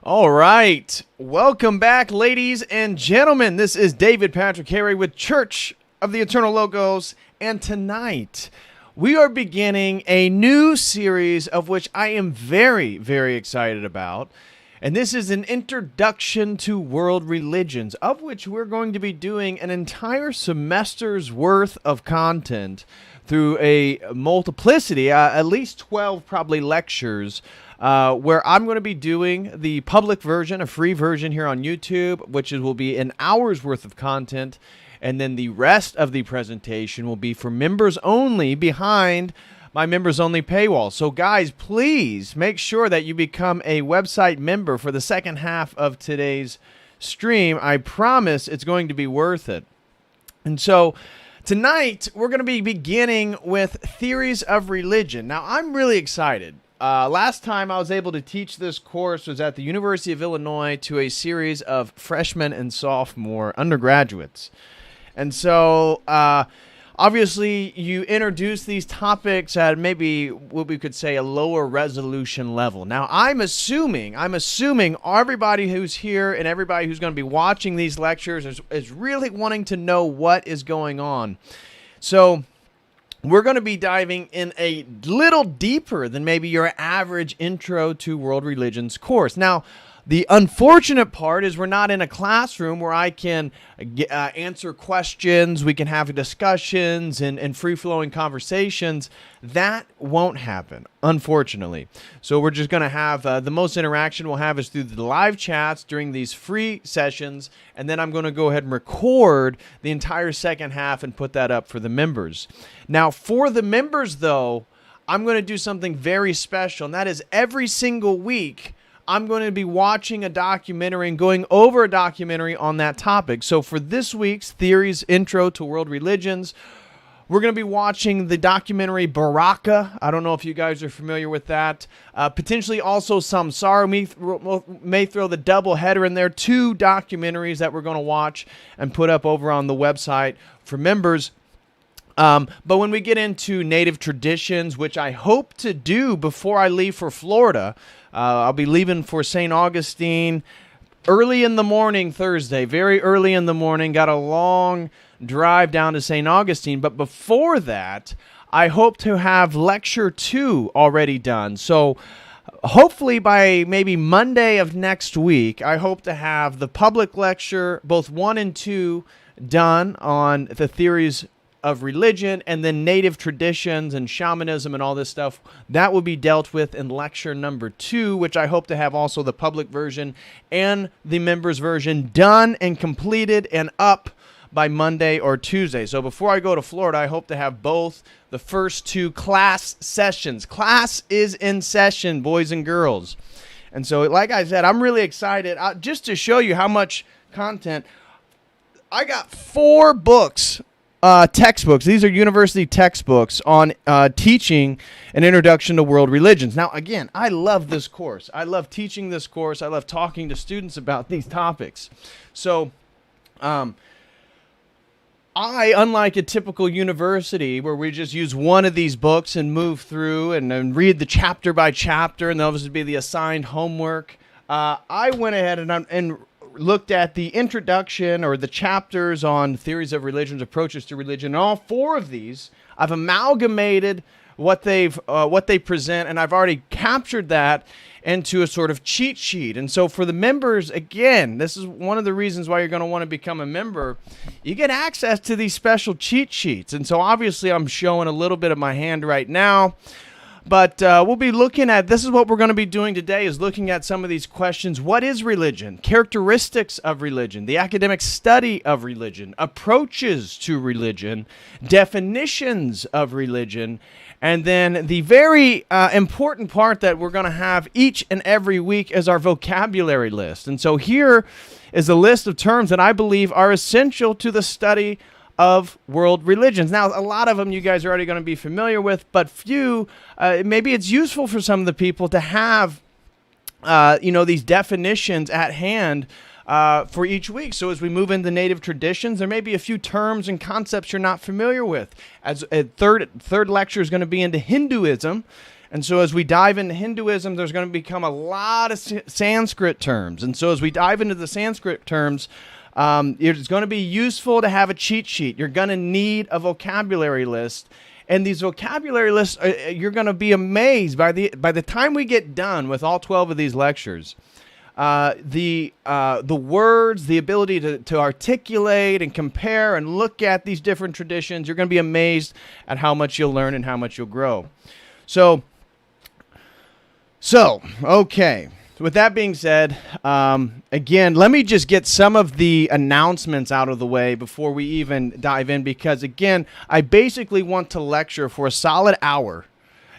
All right. Welcome back, ladies and gentlemen. This is David Patrick Harry with Church of the Eternal Logos. And tonight, we are beginning a new series of which I am very, very excited about. And this is an introduction to world religions, of which we're going to be doing an entire semester's worth of content through a multiplicity, at least 12 probably lectures, where I'm going to be doing the public version, a free version here on YouTube, which will be an hour's worth of content. And then the rest of the presentation will be for members only behind my members only paywall. So guys, please make sure that you become a website member for the second half of today's stream. I promise it's going to be worth it. And so tonight we're going to be beginning with theories of religion. Now I'm really excited. Last time I was able to teach this course was at the University of Illinois to a series of freshmen and sophomore undergraduates. And so obviously, you introduce these topics at maybe what we could say a lower resolution level. Now, I'm assuming everybody who's here and everybody who's going to be watching these lectures is really wanting to know what is going on. So we're going to be diving in a little deeper than maybe your average intro to world religions course. Now, the unfortunate part is we're not in a classroom where I can answer questions, we can have discussions and free-flowing conversations. That won't happen, unfortunately. So we're just going to have, the most interaction we'll have is through the live chats during these free sessions, and then I'm going to go ahead and record the entire second half and put that up for the members. Now, for the members, though, I'm going to do something very special, and that is every single week, I'm going to be watching a documentary and going over a documentary on that topic. So for this week's Theories Intro to World Religions, we're going to be watching the documentary Baraka. I don't know if you guys are familiar with that. Potentially also Samsara. May throw the double header in there. 2 documentaries that we're going to watch and put up over on the website for members. But when we get into native traditions, which I hope to do before I leave for Florida, I'll be leaving for St. Augustine early in the morning Thursday, very early in the morning. Got a long drive down to St. Augustine. But before that, I hope to have lecture 2 already done. So hopefully by maybe Monday of next week, I hope to have the public lecture, both 1 and 2, done on the theories of religion, and then native traditions and shamanism and all this stuff. That will be dealt with in lecture number 2, which I hope to have also the public version and the members version done and completed and up by Monday or Tuesday. So before I go to Florida, I hope to have both the first 2 class sessions. Class is in session, boys and girls. And so, like I said, I'm really excited. Just to show you how much content, I got 4 books, textbooks. These are university textbooks on teaching an introduction to world religions. Now, again, I love this course. I love teaching this course. I love talking to students about these topics. So, unlike a typical university where we just use one of these books and move through and read the chapter by chapter, and those would be the assigned homework, I went ahead and looked at the introduction or the chapters on theories of religions, approaches to religion. And all 4 of these, I've amalgamated what they present, and I've already captured that into a sort of cheat sheet. And so for the members, again, this is one of the reasons why you're going to want to become a member. You get access to these special cheat sheets. And so obviously I'm showing a little bit of my hand right now. But we'll be looking at, this is what we're going to be doing today, is looking at some of these questions. What is religion? Characteristics of religion, the academic study of religion, approaches to religion, definitions of religion, and then the very important part that we're going to have each and every week is our vocabulary list. And so here is a list of terms that I believe are essential to the study of world religions. Now, a lot of them you guys are already going to be familiar with, but few, maybe it's useful for some of the people to have, these definitions at hand for each week. So as we move into native traditions, there may be a few terms and concepts you're not familiar with. As a third lecture is going to be into Hinduism. And so as we dive into Hinduism, there's going to become a lot of Sanskrit terms. And so as we dive into the Sanskrit terms, it's going to be useful to have a cheat sheet. You're going to need a vocabulary list. And these vocabulary lists, you're going to be amazed by the time we get done with all 12 of these lectures. The words, the ability to articulate and compare and look at these different traditions, you're going to be amazed at how much you'll learn and how much you'll grow. So okay. With that being said, again, let me just get some of the announcements out of the way before we even dive in, because, again, I basically want to lecture for a solid hour,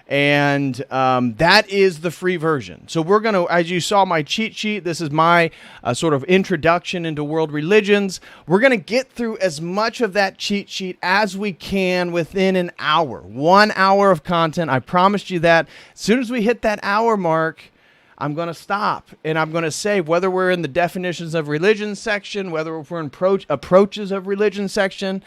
and that is the free version. So we're going to, as you saw my cheat sheet, this is my sort of introduction into world religions. We're going to get through as much of that cheat sheet as we can within an hour. 1 hour of content. I promised you that. As soon as we hit that hour mark, I'm going to stop, and I'm going to say, whether we're in the definitions of religion section, whether we're in approaches of religion section,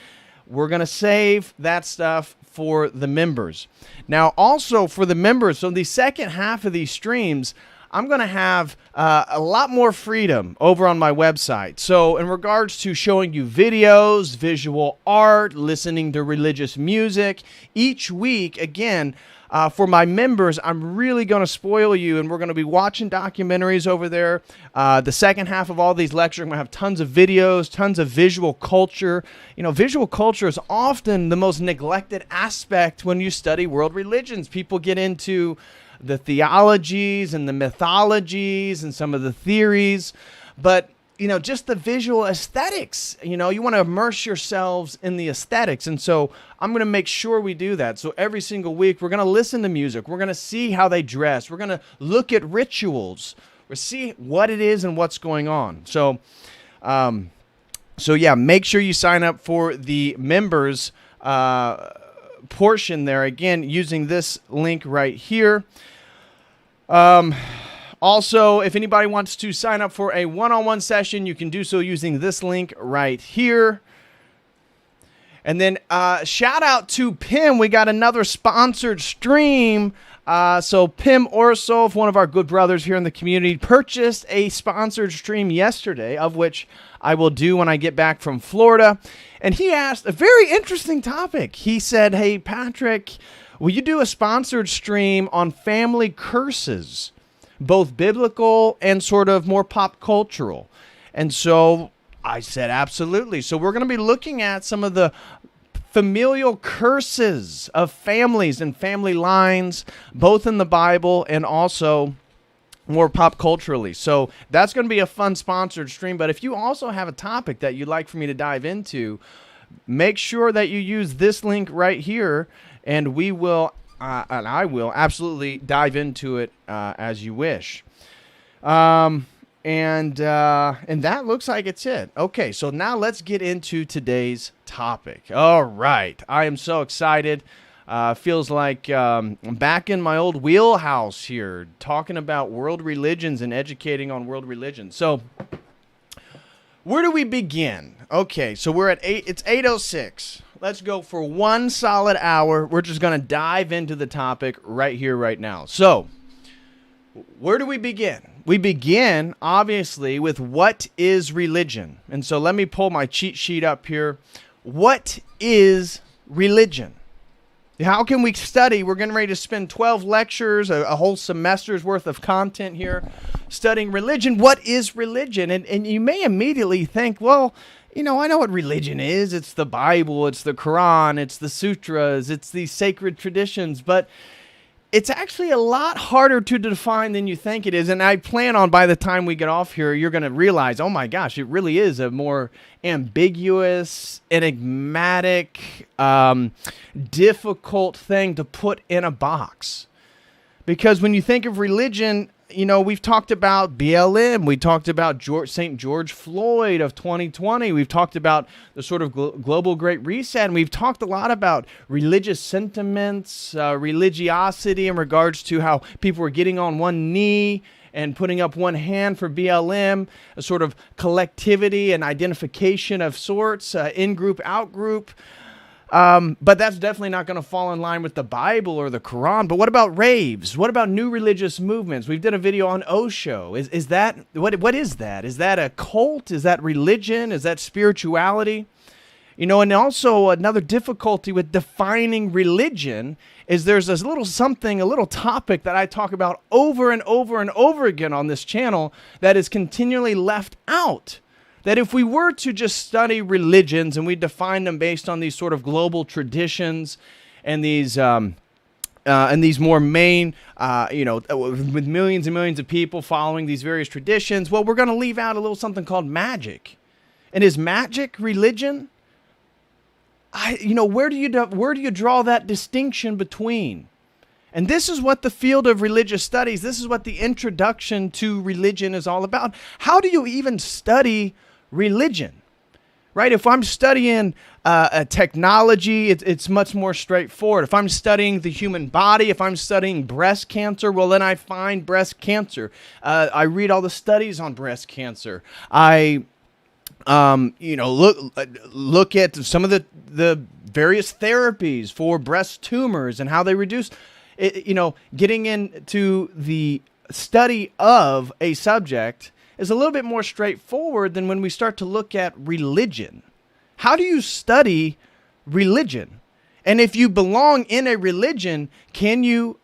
we're going to save that stuff for the members. Now, also for the members, so the second half of these streams, I'm going to have a lot more freedom over on my website. So in regards to showing you videos, visual art, listening to religious music, each week, again, for my members, I'm really going to spoil you, and we're going to be watching documentaries over there. The second half of all these lectures, I'm going to have tons of videos, tons of visual culture. You know, visual culture is often the most neglected aspect when you study world religions. People get into the theologies and the mythologies and some of the theories, but you know, just the visual aesthetics, you know, you want to immerse yourselves in the aesthetics. And so I'm going to make sure we do that. So every single week, we're going to listen to music. We're going to see how they dress. We're going to look at rituals. We'll see what it is and what's going on. So yeah, make sure you sign up for the members portion there. Again, using this link right here. Also, if anybody wants to sign up for a one-on-one session, you can do so using this link right here. And then shout out to Pim. We got another sponsored stream. So Pim Orsov, one of our good brothers here in the community, purchased a sponsored stream yesterday, of which I will do when I get back from Florida. And he asked a very interesting topic. He said, "Hey, Patrick, will you do a sponsored stream on family curses? Both biblical and sort of more pop cultural." And so I said, absolutely. So we're going to be looking at some of the familial curses of families and family lines, both in the Bible and also more pop culturally. So that's going to be a fun sponsored stream. But if you also have a topic that you'd like for me to dive into, make sure that you use this link right here, and we will and I will absolutely dive into it as you wish. And that looks like it's it. Okay, so now let's get into today's topic. All right, I am so excited. Feels like I'm back in my old wheelhouse here, talking about world religions and educating on world religions. So where do we begin? Okay, so we're at it's 8:06. Let's go for 1 solid hour. We're just going to dive into the topic right here, right now. So, where do we begin? We begin, obviously, with what is religion? And so let me pull my cheat sheet up here. What is religion? How can we study? We're getting ready to spend 12 lectures, a whole semester's worth of content here, studying religion. What is religion? And you may immediately think, well, you know, I know what religion is. It's the Bible, it's the Quran, it's the sutras, it's these sacred traditions, but it's actually a lot harder to define than you think it is. And I plan on, by the time we get off here, you're going to realize, oh my gosh, it really is a more ambiguous, enigmatic, difficult thing to put in a box. Because when you think of religion, you know, we've talked about BLM. We talked about St. George Floyd of 2020. We've talked about the sort of global Great Reset. And we've talked a lot about religious sentiments, religiosity in regards to how people were getting on one knee and putting up one hand for BLM, a sort of collectivity and identification of sorts, in-group, out-group. But that's definitely not going to fall in line with the Bible or the Quran. But what about raves? What about new religious movements? We did a video on Osho. Is that, what is that? Is that a cult? Is that religion? Is that spirituality? You know, and also another difficulty with defining religion is there's this little something, a little topic that I talk about over and over and over again on this channel that is continually left out. That if we were to just study religions and we define them based on these sort of global traditions and these more main, with millions and millions of people following these various traditions, well, we're going to leave out a little something called magic. And is magic religion? Where do you draw that distinction between? And this is what the field of religious studies, this is what the introduction to religion is all about. How do you even study religion? Right? If I'm studying a technology, it's much more straightforward. If I'm studying the human body, if I'm studying breast cancer, well, then I find breast cancer. I read all the studies on breast cancer. I look at some of the various therapies for breast tumors and how they reduce, getting into the study of a subject is a little bit more straightforward than when we start to look at religion. How do you study religion? And if you belong in a religion, can you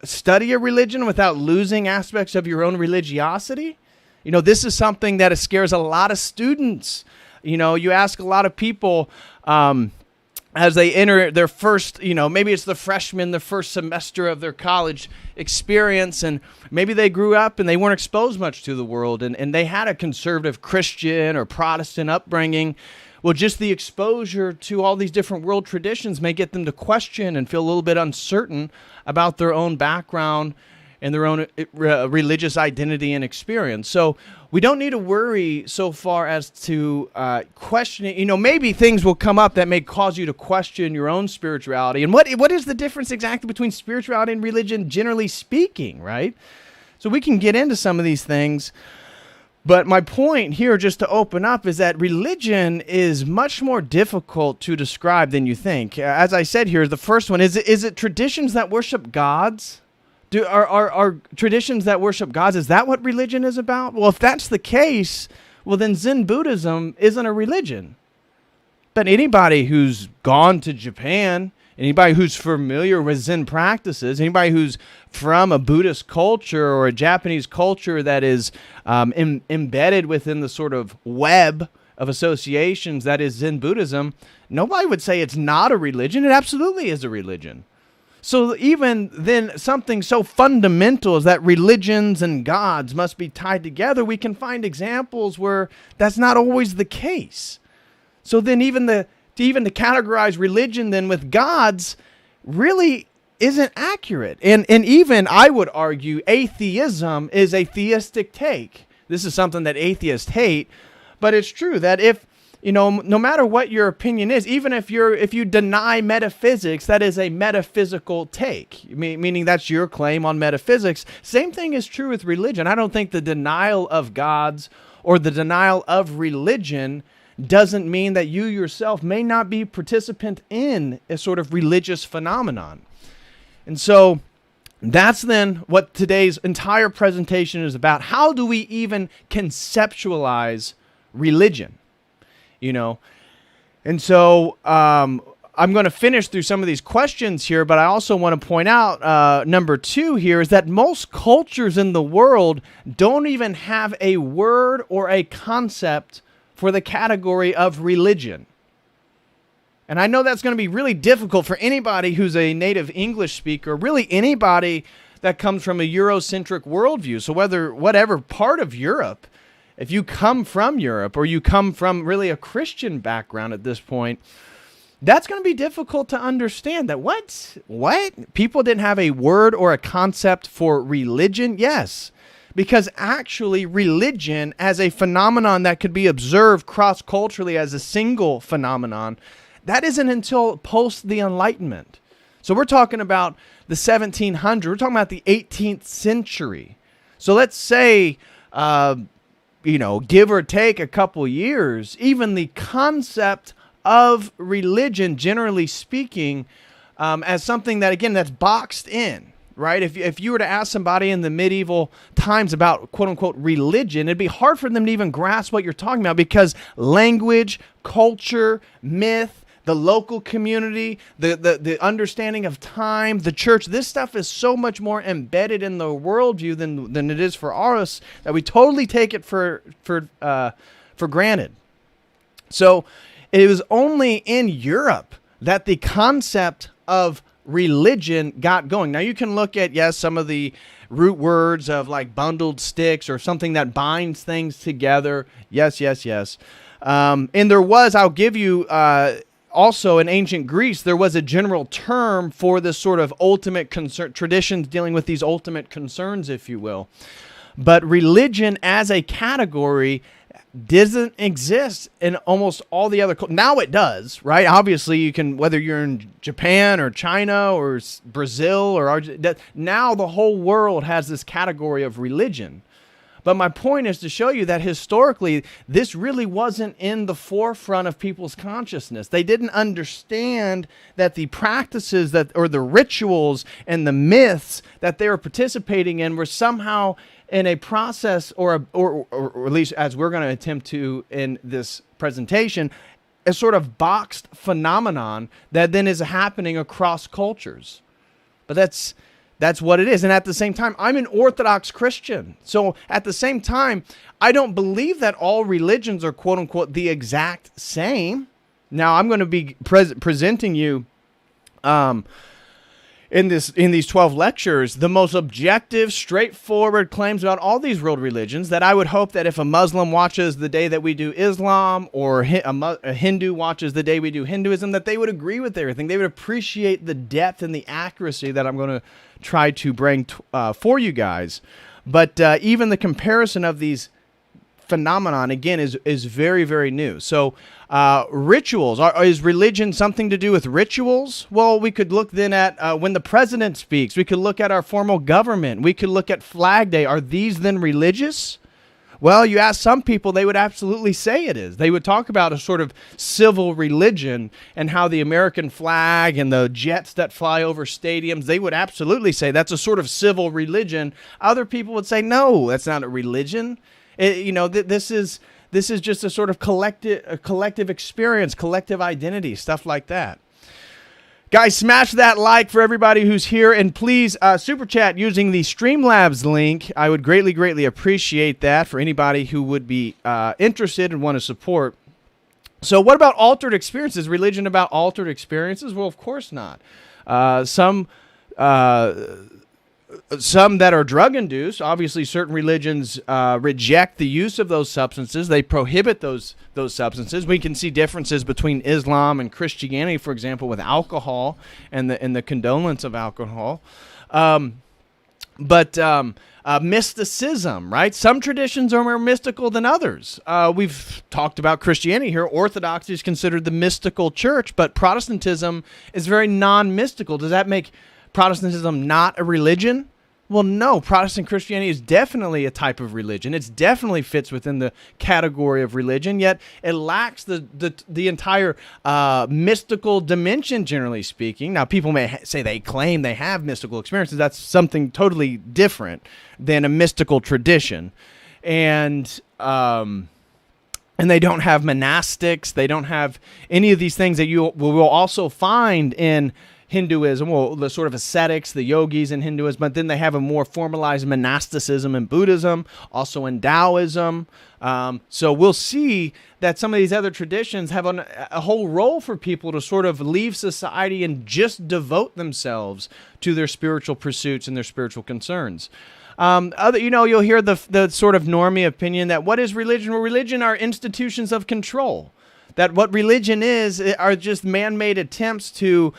study a religion without losing aspects of your own religiosity? You know, this is something that scares a lot of students. You know, you ask a lot of people as they enter their first, maybe it's the freshman, the first semester of their college experience, and maybe they grew up and they weren't exposed much to the world, and they had a conservative Christian or Protestant upbringing. Well, just the exposure to all these different world traditions may get them to question and feel a little bit uncertain about their own background and their own religious identity and experience. So we don't need to worry so far as to questioning. Maybe things will come up that may cause you to question your own spirituality. And what is the difference exactly between spirituality and religion, generally speaking, right? So we can get into some of these things. But my point here, just to open up, is that religion is much more difficult to describe than you think. As I said here, the first one, is it traditions that worship gods? Are traditions that worship gods, is that what religion is about? Well, if that's the case, well, then Zen Buddhism isn't a religion. But anybody who's gone to Japan, anybody who's familiar with Zen practices, anybody who's from a Buddhist culture or a Japanese culture that is embedded within the sort of web of associations that is Zen Buddhism, nobody would say it's not a religion. It absolutely is a religion. So even then, something so fundamental as that religions and gods must be tied together, we can find examples where that's not always the case. So then to categorize religion then with gods really isn't accurate. And even, I would argue, atheism is a theistic take. This is something that atheists hate, but it's true that if no matter what your opinion is, even if you deny metaphysics, that is a metaphysical take, meaning that's your claim on metaphysics. Same thing is true with religion. I don't think the denial of gods or the denial of religion doesn't mean that you yourself may not be participant in a sort of religious phenomenon. And so that's then what today's entire presentation is about. How do we even conceptualize religion? And so I'm going to finish through some of these questions here, but I also want to point out number 2 here is that most cultures in the world don't even have a word or a concept for the category of religion. And I know that's going to be really difficult for anybody who's a native English speaker, really anybody that comes from a Eurocentric worldview. So whatever part of Europe, if you come from Europe or you come from really a Christian background at this point, that's going to be difficult to understand. That what? People didn't have a word or a concept for religion? Yes, because actually religion as a phenomenon that could be observed cross-culturally as a single phenomenon, that isn't until post the Enlightenment. So we're talking about the 1700s, we're talking about the 18th century. So let's say, give or take a couple years, even the concept of religion, generally speaking, as something that, again, that's boxed in, right? If you were to ask somebody in the medieval times about quote unquote religion, it'd be hard for them to even grasp what you're talking about, because language, culture, myth, the local community, the understanding of time, the church, this stuff is so much more embedded in the worldview than it is for us, that we totally take it for granted. So it was only in Europe that the concept of religion got going. Now you can look at, yes, some of the root words of like bundled sticks or something that binds things together. Yes. And there was, I'll give you, also in ancient Greece, there was a general term for this sort of ultimate concern, traditions dealing with these ultimate concerns, if you will. But religion as a category doesn't exist in almost all the other. Now it does, right? Obviously, you can, whether you're in Japan or China or Brazil or Argentina, now the whole world has this category of religion. But my point is to show you that historically, this really wasn't in the forefront of people's consciousness. They didn't understand that the practices or the rituals and the myths that they were participating in were somehow in a process, or at least as we're going to attempt to in this presentation, a sort of boxed phenomenon that then is happening across cultures. But that's what it is. And at the same time, I'm an Orthodox Christian. So at the same time, I don't believe that all religions are quote unquote the exact same. Now I'm going to be presenting you in these 12 lectures the most objective, straightforward claims about all these world religions, that I would hope that if a Muslim watches the day that we do Islam, or a Hindu watches the day we do Hinduism, that they would agree with everything. They would appreciate the depth and the accuracy that I'm going to try to bring for you guys. But even the comparison of these phenomenon, again, is very, very new. So rituals, is religion something to do with rituals? Well, we could look then at when the president speaks. We could look at our formal government. We could look at Flag Day. Are these then religious? Well, you ask some people, they would absolutely say it is. They would talk about a sort of civil religion and how the American flag and the jets that fly over stadiums, they would absolutely say that's a sort of civil religion. Other people would say, no, that's not a religion. This is just a sort of collective experience, collective identity, stuff like that. Guys, smash that like for everybody who's here, and please super chat using the Streamlabs link. I would greatly, greatly appreciate that for anybody who would be interested and want to support. So what about altered experiences? Religion about altered experiences? Well, of course not. Some that are drug-induced. Obviously, certain religions reject the use of those substances. They prohibit those substances. We can see differences between Islam and Christianity, for example, with alcohol and the condolence of alcohol. But mysticism, right? Some traditions are more mystical than others. We've talked about Christianity here. Orthodoxy is considered the mystical church, but Protestantism is very non-mystical. Does that make Protestantism not a religion? Well, no. Protestant Christianity is definitely a type of religion. It definitely fits within the category of religion, yet it lacks the entire mystical dimension, generally speaking. Now, people may say they claim they have mystical experiences. That's something totally different than a mystical tradition. And they don't have monastics. They don't have any of these things that you will also find in Hinduism, well, the sort of ascetics, the yogis in Hinduism, but then they have a more formalized monasticism in Buddhism, also in Taoism. So we'll see that some of these other traditions have a whole role for people to sort of leave society and just devote themselves to their spiritual pursuits and their spiritual concerns. You'll hear the sort of normie opinion that what is religion? Well, religion are institutions of control. That what religion is are just man-made attempts to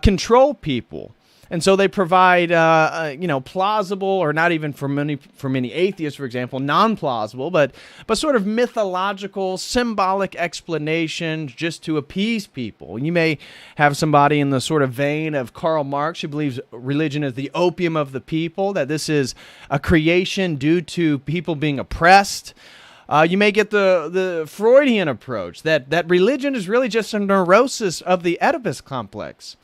control people. And so they provide, plausible, or not even for many atheists, for example, non-plausible, but sort of mythological, symbolic explanations just to appease people. You may have somebody in the sort of vein of Karl Marx, who believes religion is the opium of the people, that this is a creation due to people being oppressed. You may get the Freudian approach, that religion is really just a neurosis of the Oedipus complex.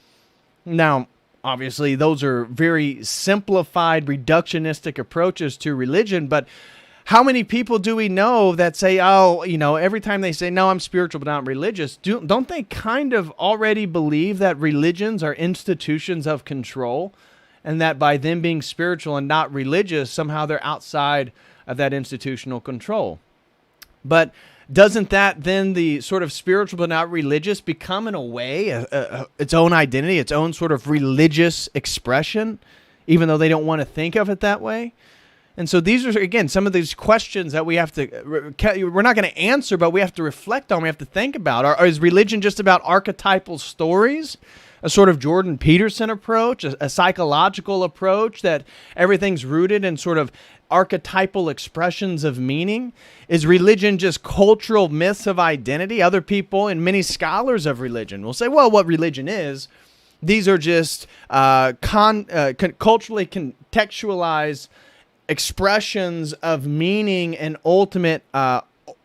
Now, obviously, those are very simplified, reductionistic approaches to religion, but how many people do we know that say, every time they say, no, I'm spiritual but not religious, don't they kind of already believe that religions are institutions of control, and that by them being spiritual and not religious, somehow they're outside of that institutional control? But doesn't that then, the sort of spiritual but not religious, become in a way its own identity, its own sort of religious expression, even though they don't want to think of it that way? And so these are, again, some of these questions that we have to, we're not going to answer, but we have to reflect on, we have to think about. Is religion just about archetypal stories? A sort of Jordan Peterson approach, a psychological approach that everything's rooted in sort of archetypal expressions of meaning? Is religion just cultural myths of identity? Other people and many scholars of religion will say, well, what religion is, these are just culturally contextualized expressions of meaning and ultimate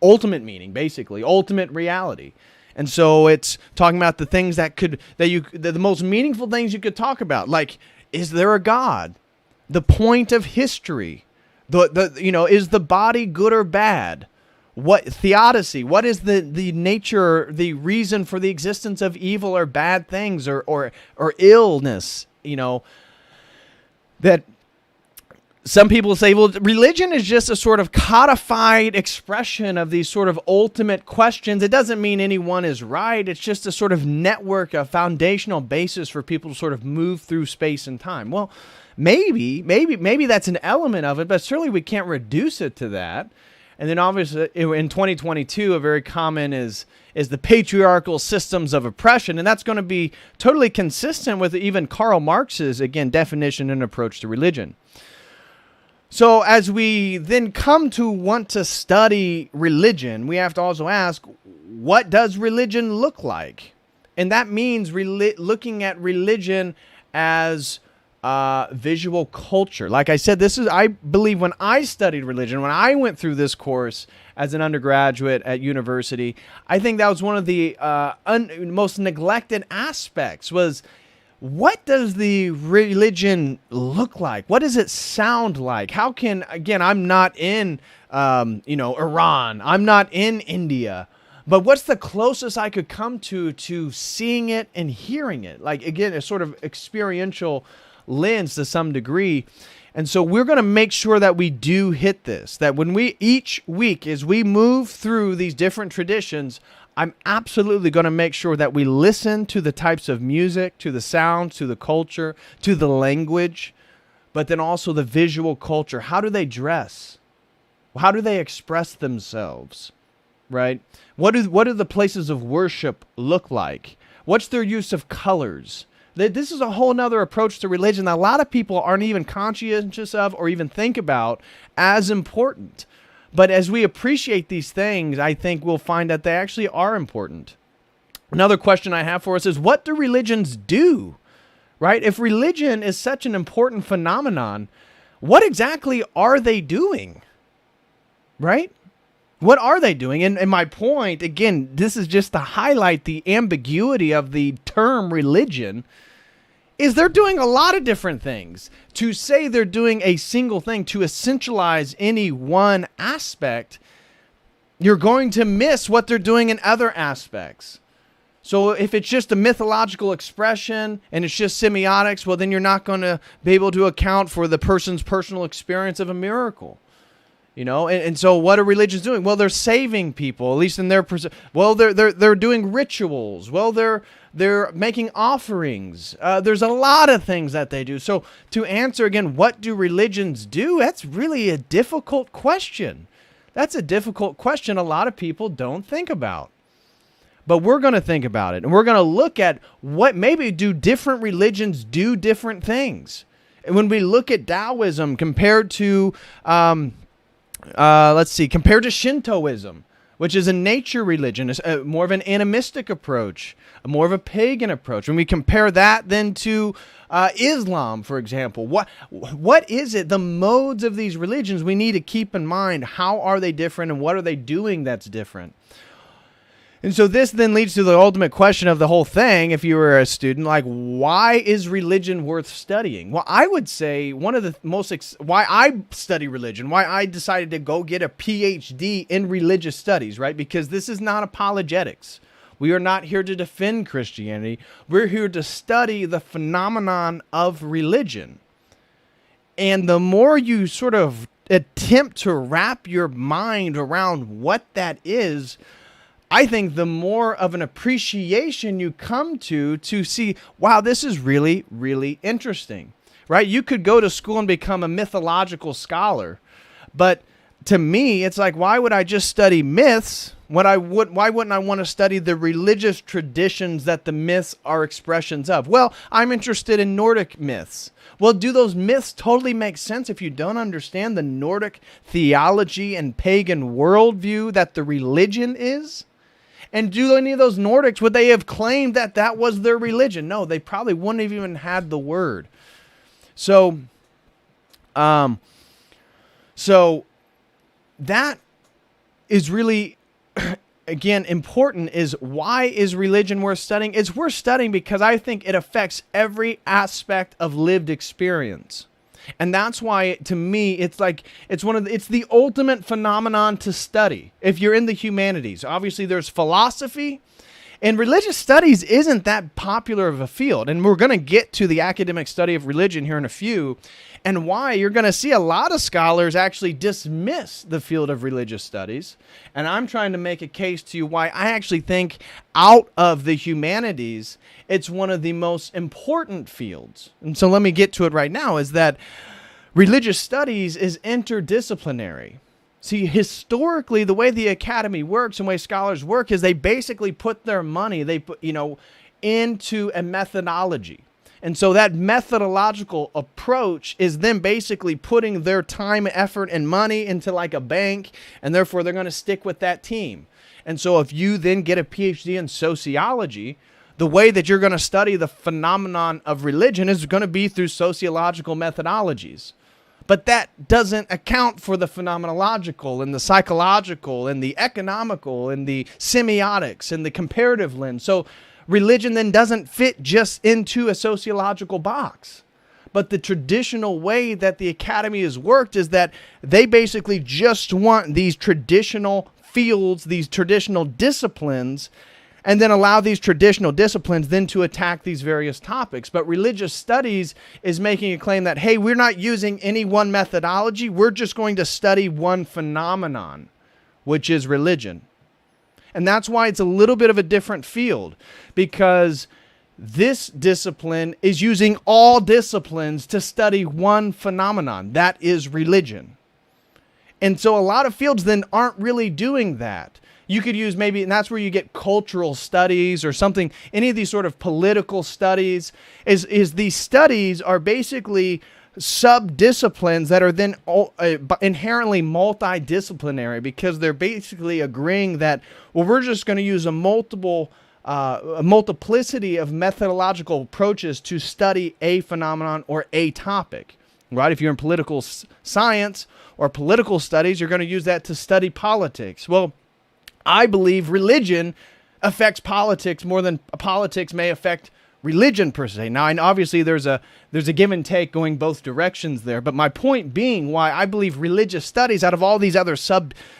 meaning, basically, ultimate reality. And so it's talking about the things the most meaningful things you could talk about, like, is there a God? The point of history. Is the body good or bad? What theodicy? What is the nature, the reason for the existence of evil or bad things or illness? That some people say, well, religion is just a sort of codified expression of these sort of ultimate questions. It doesn't mean anyone is right. It's just a sort of network, a foundational basis for people to sort of move through space and time. Well, maybe that's an element of it, but certainly we can't reduce it to that. And then obviously in 2022, a very common is the patriarchal systems of oppression. And that's going to be totally consistent with even Karl Marx's, again, definition and approach to religion. So as we then come to want to study religion, we have to also ask, what does religion look like? And that means looking at religion as visual culture. Like I said, I believe when I studied religion, when I went through this course as an undergraduate at university, I think that was one of the most neglected aspects was, what does the religion look like? What does it sound like? How can, again, I'm not in, Iran. I'm not in India. But what's the closest I could come to seeing it and hearing it? Like, again, a sort of experiential lens to some degree. And so we're going to make sure that we do hit this, that when each week, as we move through these different traditions, I'm absolutely going to make sure that we listen to the types of music, to the sounds, to the culture, to the language, but then also the visual culture. How do they dress? How do they express themselves? Right? What do the places of worship look like? What's their use of colors? This is a whole nother approach to religion that a lot of people aren't even conscientious of or even think about as important. But as we appreciate these things, I think we'll find that they actually are important. Another question I have for us is, what do religions do? Right? If religion is such an important phenomenon, what exactly are they doing? Right? What are they doing? And my point, again, this is just to highlight the ambiguity of the term religion, is they're doing a lot of different things. To say they're doing a single thing, to essentialize any one aspect, you're going to miss what they're doing in other aspects. So if it's just a mythological expression and it's just semiotics, well, then you're not going to be able to account for the person's personal experience of a miracle. And so what are religions doing? Well, they're saving people, at least in their they're doing rituals. Well, they're making offerings. There's a lot of things that they do. So to answer again, what do religions do? That's really a difficult question. That's a difficult question a lot of people don't think about. But we're going to think about it, and we're going to look at what maybe do different religions do different things. And when we look at Taoism compared to, compared to Shintoism, which is a nature religion, is more of an animistic approach, more of a pagan approach. When we compare that then to Islam, for example, what is it, the modes of these religions we need to keep in mind? How are they different, and what are they doing that's different? And so this then leads to the ultimate question of the whole thing. If you were a student, like, why is religion worth studying? Well, I would say one of the why I study religion, why I decided to go get a PhD in religious studies, right? Because this is not apologetics. We are not here to defend Christianity. We're here to study the phenomenon of religion. And the more you sort of attempt to wrap your mind around what that is, I think the more of an appreciation you come to see, wow, this is really, really interesting, right? You could go to school and become a mythological scholar, but to me, it's like, why would I just study myths? Why wouldn't I want to study the religious traditions that the myths are expressions of? Well, I'm interested in Nordic myths. Well, do those myths totally make sense if you don't understand the Nordic theology and pagan worldview that the religion is? And do any of those Nordics, would they have claimed that that was their religion? No, they probably wouldn't have even had the word. So that is really, again, important. Is why is religion worth studying? It's worth studying because I think it affects every aspect of lived experience. And that's why, to me, it's like it's the ultimate phenomenon to study. If you're in the humanities, obviously there's philosophy, and religious studies isn't that popular of a field. And we're going to get to the academic study of religion here in a few, and why you're going to see a lot of scholars actually dismiss the field of religious studies. And I'm trying to make a case to you why I actually think out of the humanities, it's one of the most important fields. And so let me get to it right now, is that religious studies is interdisciplinary. See, historically, the way the academy works and the way scholars work is they basically put their money, into a methodology. And so that methodological approach is them basically putting their time, effort, and money into like a bank, and therefore they're going to stick with that team. And so if you then get a PhD in sociology, the way that you're going to study the phenomenon of religion is going to be through sociological methodologies. But that doesn't account for the phenomenological and the psychological and the economical and the semiotics and the comparative lens. So religion then doesn't fit just into a sociological box. But the traditional way that the academy has worked is that they basically just want these traditional fields, these traditional disciplines, and then allow these traditional disciplines then to attack these various topics. But religious studies is making a claim that, hey, we're not using any one methodology. We're just going to study one phenomenon, which is religion. And that's why it's a little bit of a different field, because this discipline is using all disciplines to study one phenomenon, that is religion. And so a lot of fields then aren't really doing that. You could use maybe, and that's where you get cultural studies or something, any of these sort of political studies, is these studies are basically sub-disciplines that are then inherently multidisciplinary, because they're basically agreeing that, well, we're just going to use a multiplicity of methodological approaches to study a phenomenon or a topic, right? If you're in political science or political studies, you're going to use that to study politics. Well, I believe religion affects politics more than politics may affect religion per se. Now, and obviously there's a give and take going both directions there, but my point being why I believe religious studies, out of all these other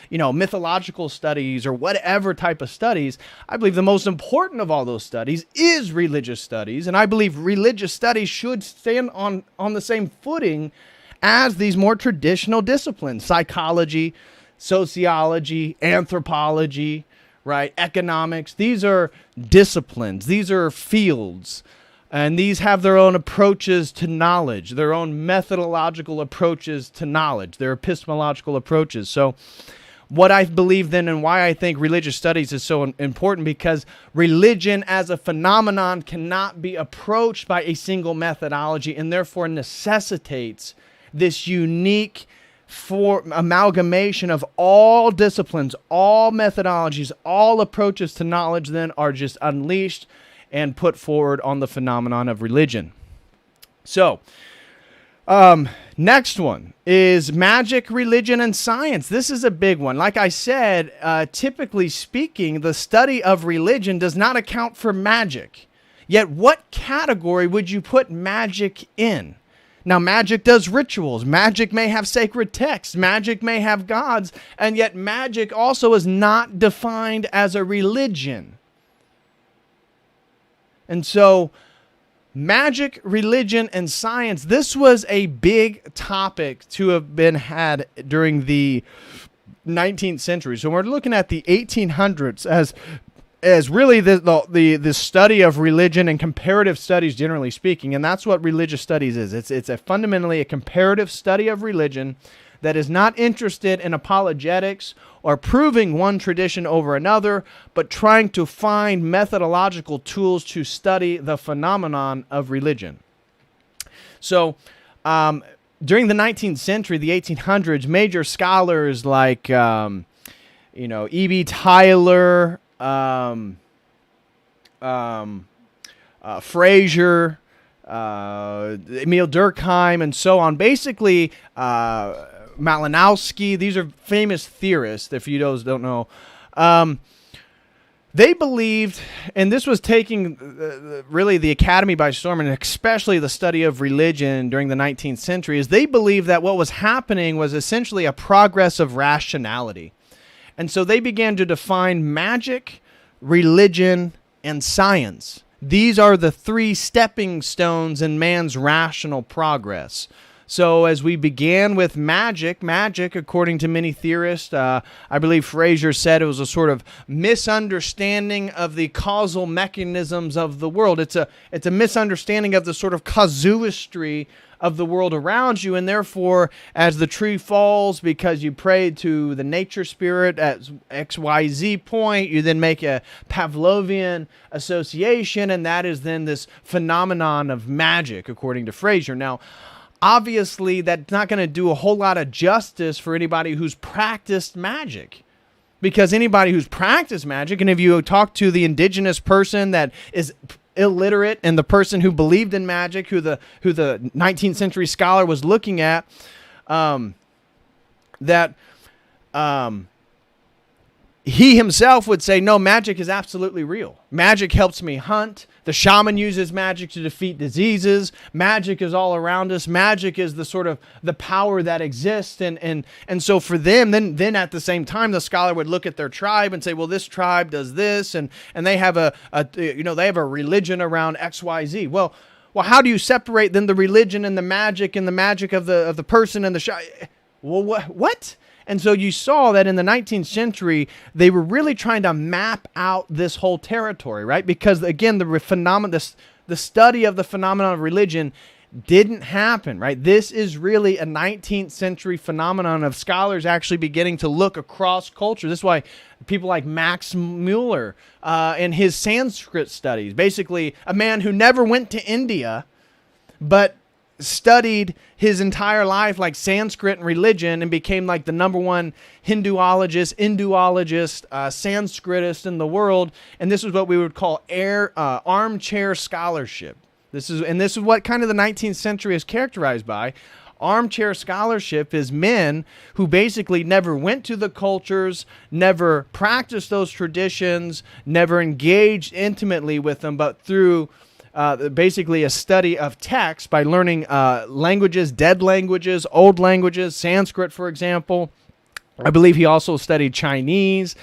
mythological studies or whatever type of studies, I believe the most important of all those studies is religious studies, and I believe religious studies should stand on the same footing as these more traditional disciplines: psychology, sociology, anthropology, right? Economics. These are disciplines. These are fields. And these have their own approaches to knowledge, their own methodological approaches to knowledge, their epistemological approaches. So what I believe then and why I think religious studies is so important, because religion as a phenomenon cannot be approached by a single methodology, and therefore necessitates this unique amalgamation of all disciplines, all methodologies, all approaches to knowledge then are just unleashed and put forward on the phenomenon of religion. So, next one is magic, religion, and science. This is a big one. Like I said, typically speaking, the study of religion does not account for magic. Yet what category would you put magic in? Now, magic does rituals. Magic may have sacred texts. Magic may have gods. And yet magic also is not defined as a religion. And so, magic, religion, and science, this was a big topic to have been had during the 19th century. So we're looking at the 1800s as really the study of religion and comparative studies, generally speaking. And that's what religious studies is. It's fundamentally a comparative study of religion that is not interested in apologetics or proving one tradition over another, but trying to find methodological tools to study the phenomenon of religion. So, during the 19th century, the 1800s, major scholars like, E.B. Tyler, Fraser, Emil Durkheim, and so on, basically, Malinowski, these are famous theorists, if you those don't know. They believed, and this was taking really the academy by storm, and especially the study of religion during the 19th century, is they believed that what was happening was essentially a progress of rationality. And so they began to define magic, religion, and science. These are the three stepping stones in man's rational progress. So as we began with magic, according to many theorists, I believe Fraser said it was a sort of misunderstanding of the causal mechanisms of the world. It's a misunderstanding of the sort of casuistry of the world around you, and therefore, as the tree falls because you prayed to the nature spirit at XYZ point, you then make a Pavlovian association, and that is then this phenomenon of magic, according to Fraser. Now, obviously, that's not going to do a whole lot of justice for anybody who's practiced magic. Because anybody who's practiced magic, and if you talk to the indigenous person that is illiterate and the person who believed in magic, who the 19th century scholar was looking at, he himself would say, no, magic is absolutely real. Magic helps me hunt. The shaman uses magic to defeat diseases. Magic is all around us. Magic is the sort of the power that exists. And so for them, then at the same time, the scholar would look at their tribe and say, well, this tribe does this, and they have they have a religion around XYZ. Well, how do you separate then the religion and the magic of the person and the shaman? Well, what? And so you saw that in the 19th century, they were really trying to map out this whole territory, right? Because again, the study of the phenomenon of religion didn't happen, right? This is really a 19th century phenomenon of scholars actually beginning to look across culture. This is why people like Max Muller in his Sanskrit studies, basically a man who never went to India, but studied his entire life like Sanskrit and religion and became like the number one Hinduologist, Sanskritist in the world. And this is what we would call armchair scholarship. This is what kind of the 19th century is characterized by. Armchair scholarship is men who basically never went to the cultures, never practiced those traditions, never engaged intimately with them, but through basically a study of text by learning languages, dead languages, old languages, Sanskrit, for example. I believe he also studied Chinese.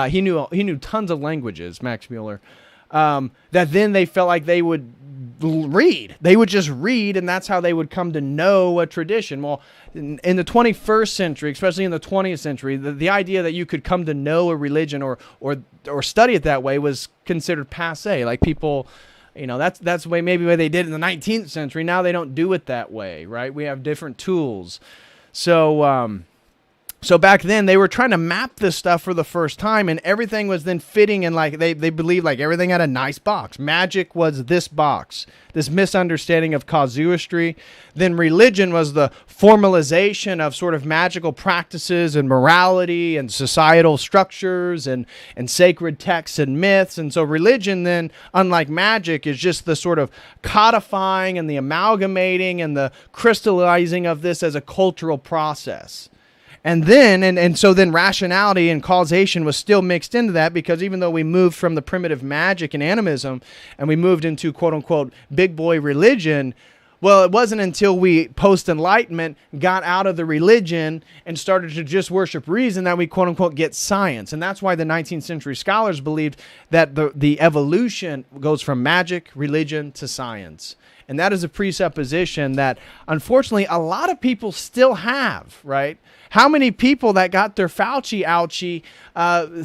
He knew tons of languages, Max Muller, that then they felt like they would read. They would just read, and that's how they would come to know a tradition. Well, in the 21st century, especially in the 20th century, the idea that you could come to know a religion or study it that way was considered passé. Like people... that's the way they did in the 19th century. Now they don't do it that way, right? We have different tools. So So back then they were trying to map this stuff for the first time, and everything was then fitting in, like they believed like everything had a nice box. Magic was this box, this misunderstanding of casuistry. Then religion was the formalization of sort of magical practices and morality and societal structures and sacred texts and myths. And so religion then, unlike magic, is just the sort of codifying and the amalgamating and the crystallizing of this as a cultural process. And then, and so then rationality and causation was still mixed into that, because even though we moved from the primitive magic and animism and we moved into quote unquote big boy religion, well, it wasn't until we post-enlightenment got out of the religion and started to just worship reason that we quote unquote get science. And that's why the 19th century scholars believed that the evolution goes from magic, religion to science. And that is a presupposition that unfortunately a lot of people still have, right? How many people that got their Fauci ouchie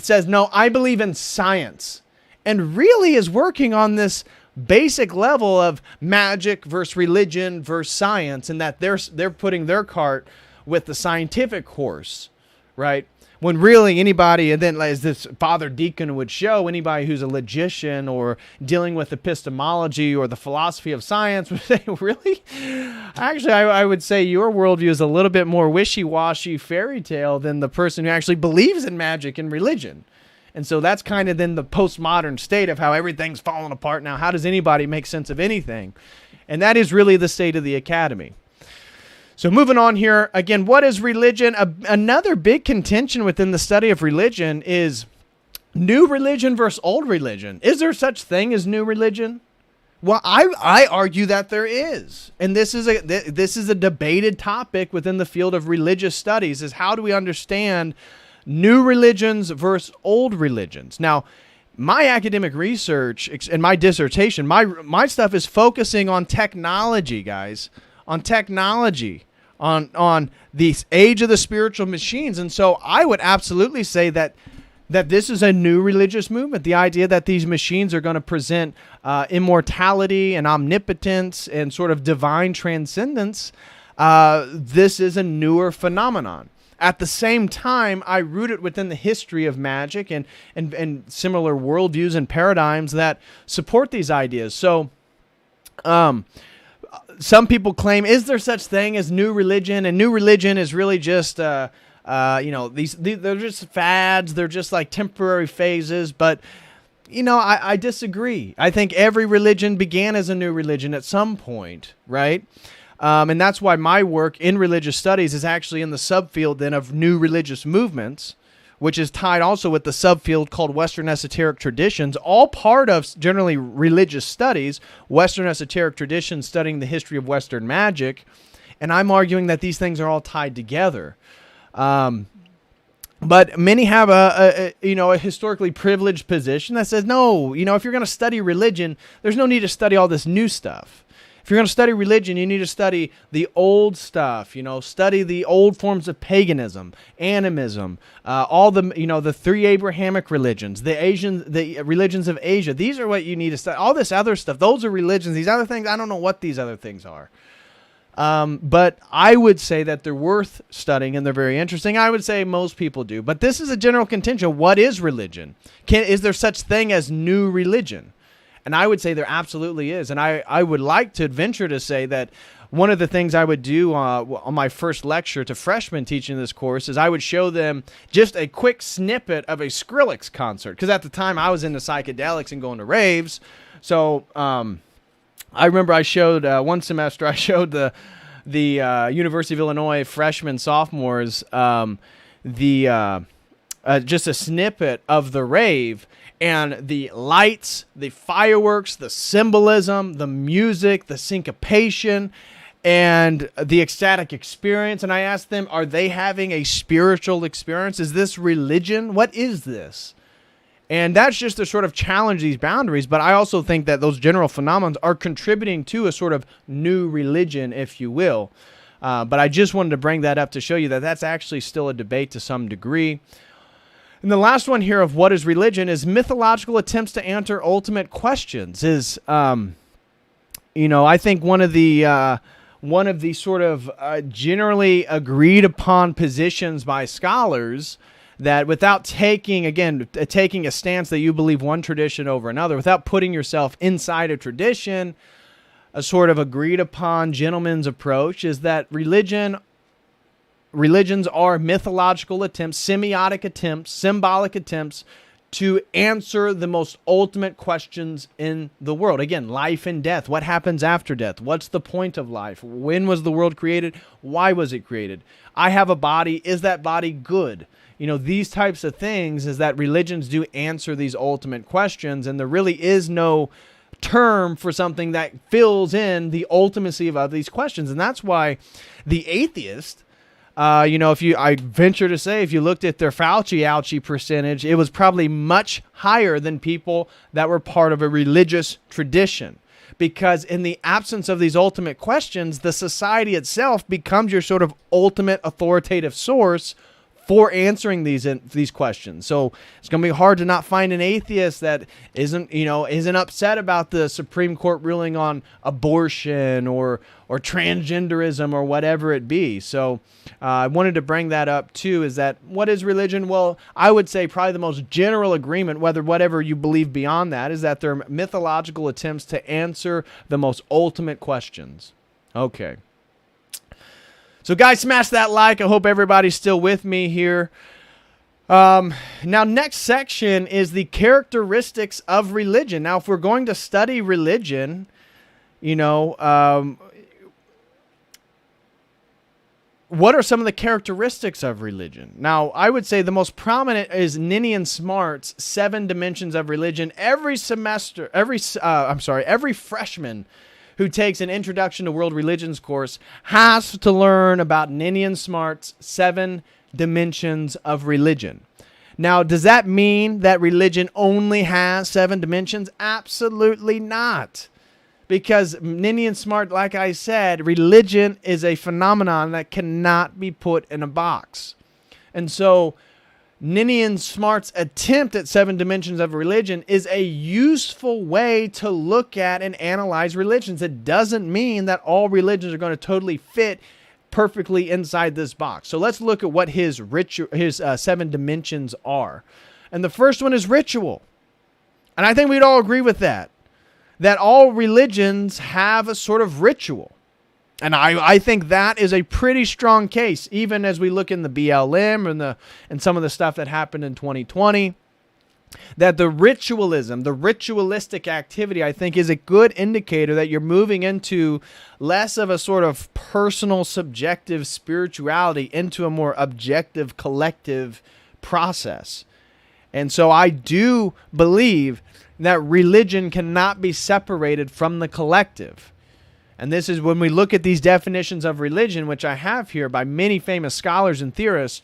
says, no, I believe in science, and really is working on this basic level of magic versus religion versus science, and that they're putting their cart with the scientific horse, right? When really anybody, and then as this Father Deacon would show, anybody who's a logician or dealing with epistemology or the philosophy of science would say, really? Actually, I would say your worldview is a little bit more wishy-washy fairy tale than the person who actually believes in magic and religion. And so that's kind of then the postmodern state of how everything's falling apart now. How does anybody make sense of anything? And that is really the state of the academy. So moving on here, again, what is religion? Another big contention within the study of religion is new religion versus old religion. Is there such thing as new religion? Well, I argue that there is. And this is a debated topic within the field of religious studies, is how do we understand new religions versus old religions? Now, my academic research and my dissertation, my stuff is focusing on technology, guys. On technology, on the age of the spiritual machines. And so I would absolutely say that this is a new religious movement. The idea that these machines are going to present immortality and omnipotence and sort of divine transcendence, this is a newer phenomenon. At the same time, I root it within the history of magic and similar worldviews and paradigms that support these ideas. So, some people claim, is there such thing as new religion? And new religion is really just, they're just fads. They're just like temporary phases. But, I disagree. I think every religion began as a new religion at some point, right? And that's why my work in religious studies is actually in the subfield then of new religious movements, which is tied also with the subfield called Western esoteric traditions, all part of generally religious studies, Western esoteric traditions studying the history of Western magic. And I'm arguing that these things are all tied together. But many have a historically privileged position that says, no, if you're going to study religion, there's no need to study all this new stuff. If you're going to study religion, you need to study the old stuff, study the old forms of paganism, animism, all the three Abrahamic religions, the religions of Asia. These are what you need to study. All this other stuff, those are religions. These other things, I don't know what these other things are. But I would say that they're worth studying and they're very interesting. I would say most people do. But this is a general contention. What is religion? Is there such thing as new religion? And I would say there absolutely is. And I would like to venture to say that one of the things I would do on my first lecture to freshmen teaching this course is I would show them just a quick snippet of a Skrillex concert. Because at the time I was into psychedelics and going to raves. So I remember I showed one semester, I showed the University of Illinois freshmen, sophomores, just a snippet of the rave. And the lights, the fireworks, the symbolism, the music, the syncopation, and the ecstatic experience. And I asked them, are they having a spiritual experience? Is this religion? What is this? And that's just to sort of challenge these boundaries. But I also think that those general phenomena are contributing to a sort of new religion, if you will. But I just wanted to bring that up to show you that that's actually still a debate to some degree. And the last one here of what is religion is mythological attempts to answer ultimate questions. I think one of the one of the sort of generally agreed upon positions by scholars that without taking a stance that you believe one tradition over another, without putting yourself inside a tradition, a sort of agreed upon gentleman's approach is that religions are mythological attempts, semiotic attempts, symbolic attempts to answer the most ultimate questions in the world. Again, life and death. What happens after death? What's the point of life? When was the world created? Why was it created? I have a body. Is that body good? These types of things is that religions do answer these ultimate questions, and there really is no term for something that fills in the ultimacy of these questions. And that's why the atheist, I venture to say, if you looked at their Fauci percentage, it was probably much higher than people that were part of a religious tradition. Because in the absence of these ultimate questions, the society itself becomes your sort of ultimate authoritative source for answering these questions. So it's going to be hard to not find an atheist that isn't upset about the Supreme Court ruling on abortion or transgenderism or whatever it be. So I wanted to bring that up too, is that what is religion? Well, I would say probably the most general agreement, whatever you believe beyond that, is that they're mythological attempts to answer the most ultimate questions. Okay. So guys, smash that like. I hope everybody's still with me here. Now, next section is the characteristics of religion. Now, if we're going to study religion, what are some of the characteristics of religion? Now, I would say the most prominent is Ninian Smart's 7 Dimensions of Religion. Every freshman who takes an Introduction to World Religions course has to learn about Ninian Smart's 7 Dimensions of Religion. Now, does that mean that religion only has 7 dimensions? Absolutely not. Because Ninian Smart, like I said, religion is a phenomenon that cannot be put in a box. And so Ninian Smart's attempt at 7 dimensions of religion is a useful way to look at and analyze religions. It doesn't mean that all religions are going to totally fit perfectly inside this box. So let's look at what his 7 dimensions are. And the first one is ritual. And I think we'd all agree with that all religions have a sort of ritual. And I think that is a pretty strong case, even as we look in the BLM and some of the stuff that happened in 2020, that the ritualistic activity, I think, is a good indicator that you're moving into less of a sort of personal, subjective spirituality into a more objective, collective process. And so I do believe that religion cannot be separated from the collective. And this is when we look at these definitions of religion, which I have here by many famous scholars and theorists,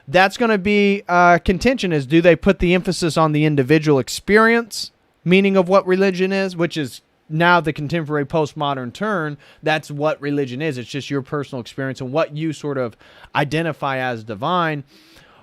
that's going to be contention is, do they put the emphasis on the individual experience, meaning of what religion is, which is now the contemporary postmodern turn. That's what religion is. It's just your personal experience and what you sort of identify as divine.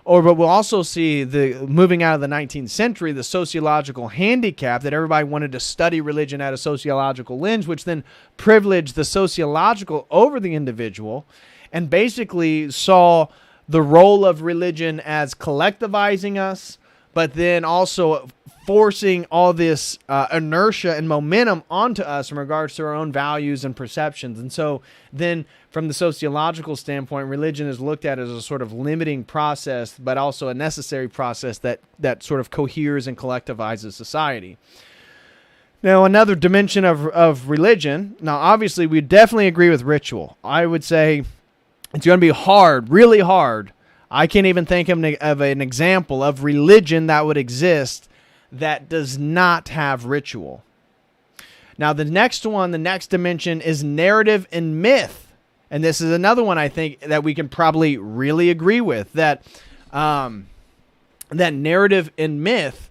But we'll also see moving out of the 19th century, the sociological handicap that everybody wanted to study religion at a sociological lens, which then privileged the sociological over the individual and basically saw the role of religion as collectivizing us, but then also forcing all this inertia and momentum onto us in regards to our own values and perceptions. And so then from the sociological standpoint, religion is looked at as a sort of limiting process, but also a necessary process that sort of coheres and collectivizes society. Now, another dimension of religion, now obviously we definitely agree with ritual. I would say it's going to be hard, really hard. I can't even think of an example of religion that would exist that does not have ritual. Now, the next dimension is narrative and myth. And this is another one I think that we can probably really agree with, that narrative and myth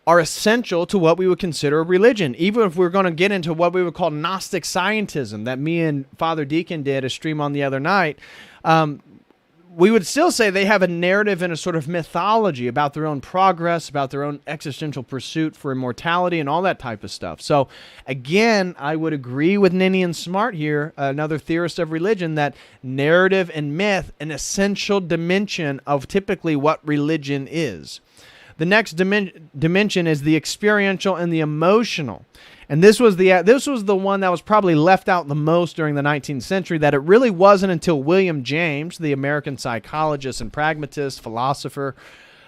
are essential to what we would consider a religion. Even if we're going to get into what we would call Gnostic scientism, that me and Father Deacon did a stream on the other night, we would still say they have a narrative and a sort of mythology about their own progress, about their own existential pursuit for immortality and all that type of stuff. So again, I would agree with Ninian Smart here, another theorist of religion, that narrative and myth, an essential dimension of typically what religion is. The next dimension is the experiential and the emotional. And this was the one that was probably left out the most during the 19th century, that it really wasn't until William James, the American psychologist and pragmatist, philosopher,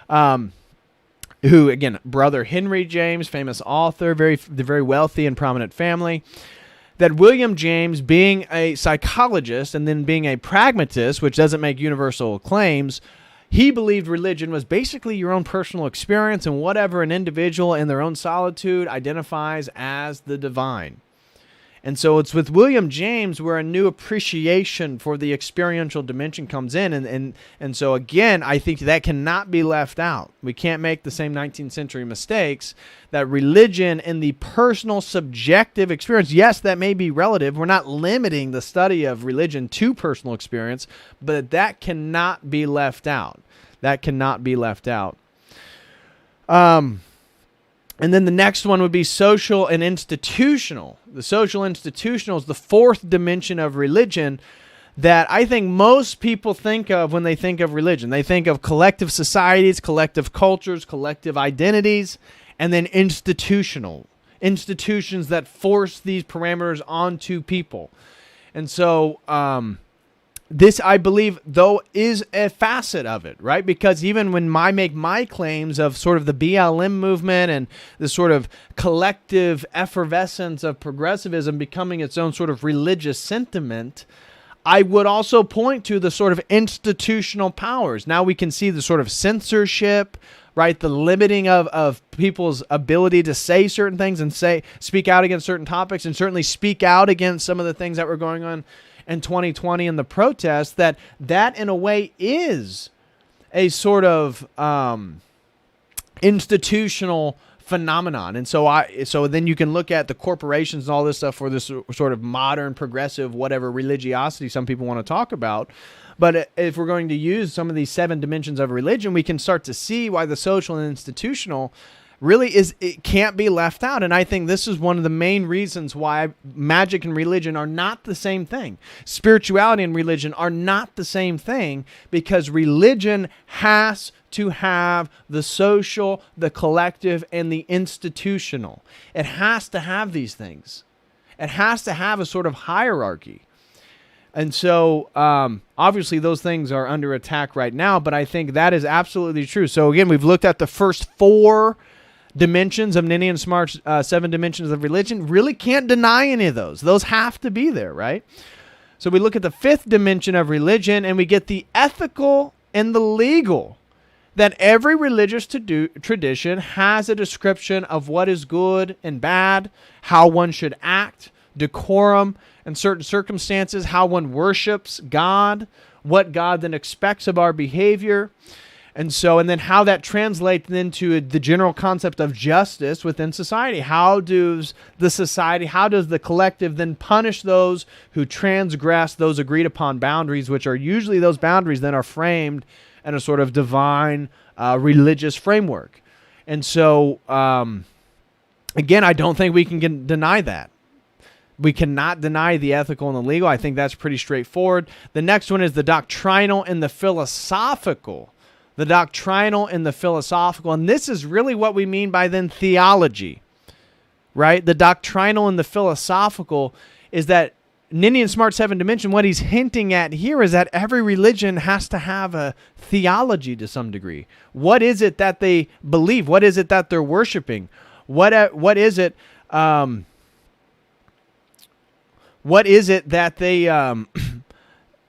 who, again, brother Henry James, famous author, very wealthy and prominent family, that William James, being a psychologist and then being a pragmatist, which doesn't make universal claims, he believed religion was basically your own personal experience and whatever an individual in their own solitude identifies as the divine. And so it's with William James where a new appreciation for the experiential dimension comes in. And so again, I think that cannot be left out. We can't make the same 19th century mistakes that religion and the personal subjective experience, yes, that may be relative. We're not limiting the study of religion to personal experience, but that cannot be left out. That cannot be left out. And then the next one would be social and institutional. The social institutional is the fourth dimension of religion that I think most people think of when they think of religion. They think of collective societies, collective cultures, collective identities, and then institutional. Institutions that force these parameters onto people. And so this, I believe, though, is a facet of it, right? Because even when I make my claims of sort of the BLM movement and the sort of collective effervescence of progressivism becoming its own sort of religious sentiment, I would also point to the sort of institutional powers. Now we can see the sort of censorship, right? The limiting of people's ability to say certain things and speak out against certain topics, and certainly speak out against some of the things that were going on in 2020 in the protests, that in a way is a sort of institutional phenomenon. And so then you can look at the corporations and all this stuff for this sort of modern, progressive, whatever religiosity some people want to talk about. But if we're going to use some of these 7 dimensions of religion, we can start to see why the social and institutional really it can't be left out. And I think this is one of the main reasons why magic and religion are not the same thing. Spirituality and religion are not the same thing, because religion has to have the social, the collective, and the institutional. It has to have these things. It has to have a sort of hierarchy. And so, obviously, those things are under attack right now, but I think that is absolutely true. So, again, we've looked at the first 4 dimensions of Ninian Smart's 7 dimensions of religion. Really can't deny any of those. Those have to be there, right? So we look at the 5th dimension of religion, and we get the ethical and the legal. That every religious tradition has a description of what is good and bad, how one should act, decorum in certain circumstances, how one worships God, what God then expects of our behavior. And then how that translates into the general concept of justice within society. How does the collective then punish those who transgress those agreed upon boundaries, which are usually those boundaries then are framed in a sort of divine religious framework. And so, again, I don't think we can deny that. We cannot deny the ethical and the legal. I think that's pretty straightforward. The next one is the doctrinal and the philosophical. The doctrinal and the philosophical. And this is really what we mean by then theology, right? The doctrinal and the philosophical is that Ninian Smart 7 dimension, what he's hinting at here is that every religion has to have a theology to some degree. What is it that they believe? What is it that they're worshiping? What is it? What is it that they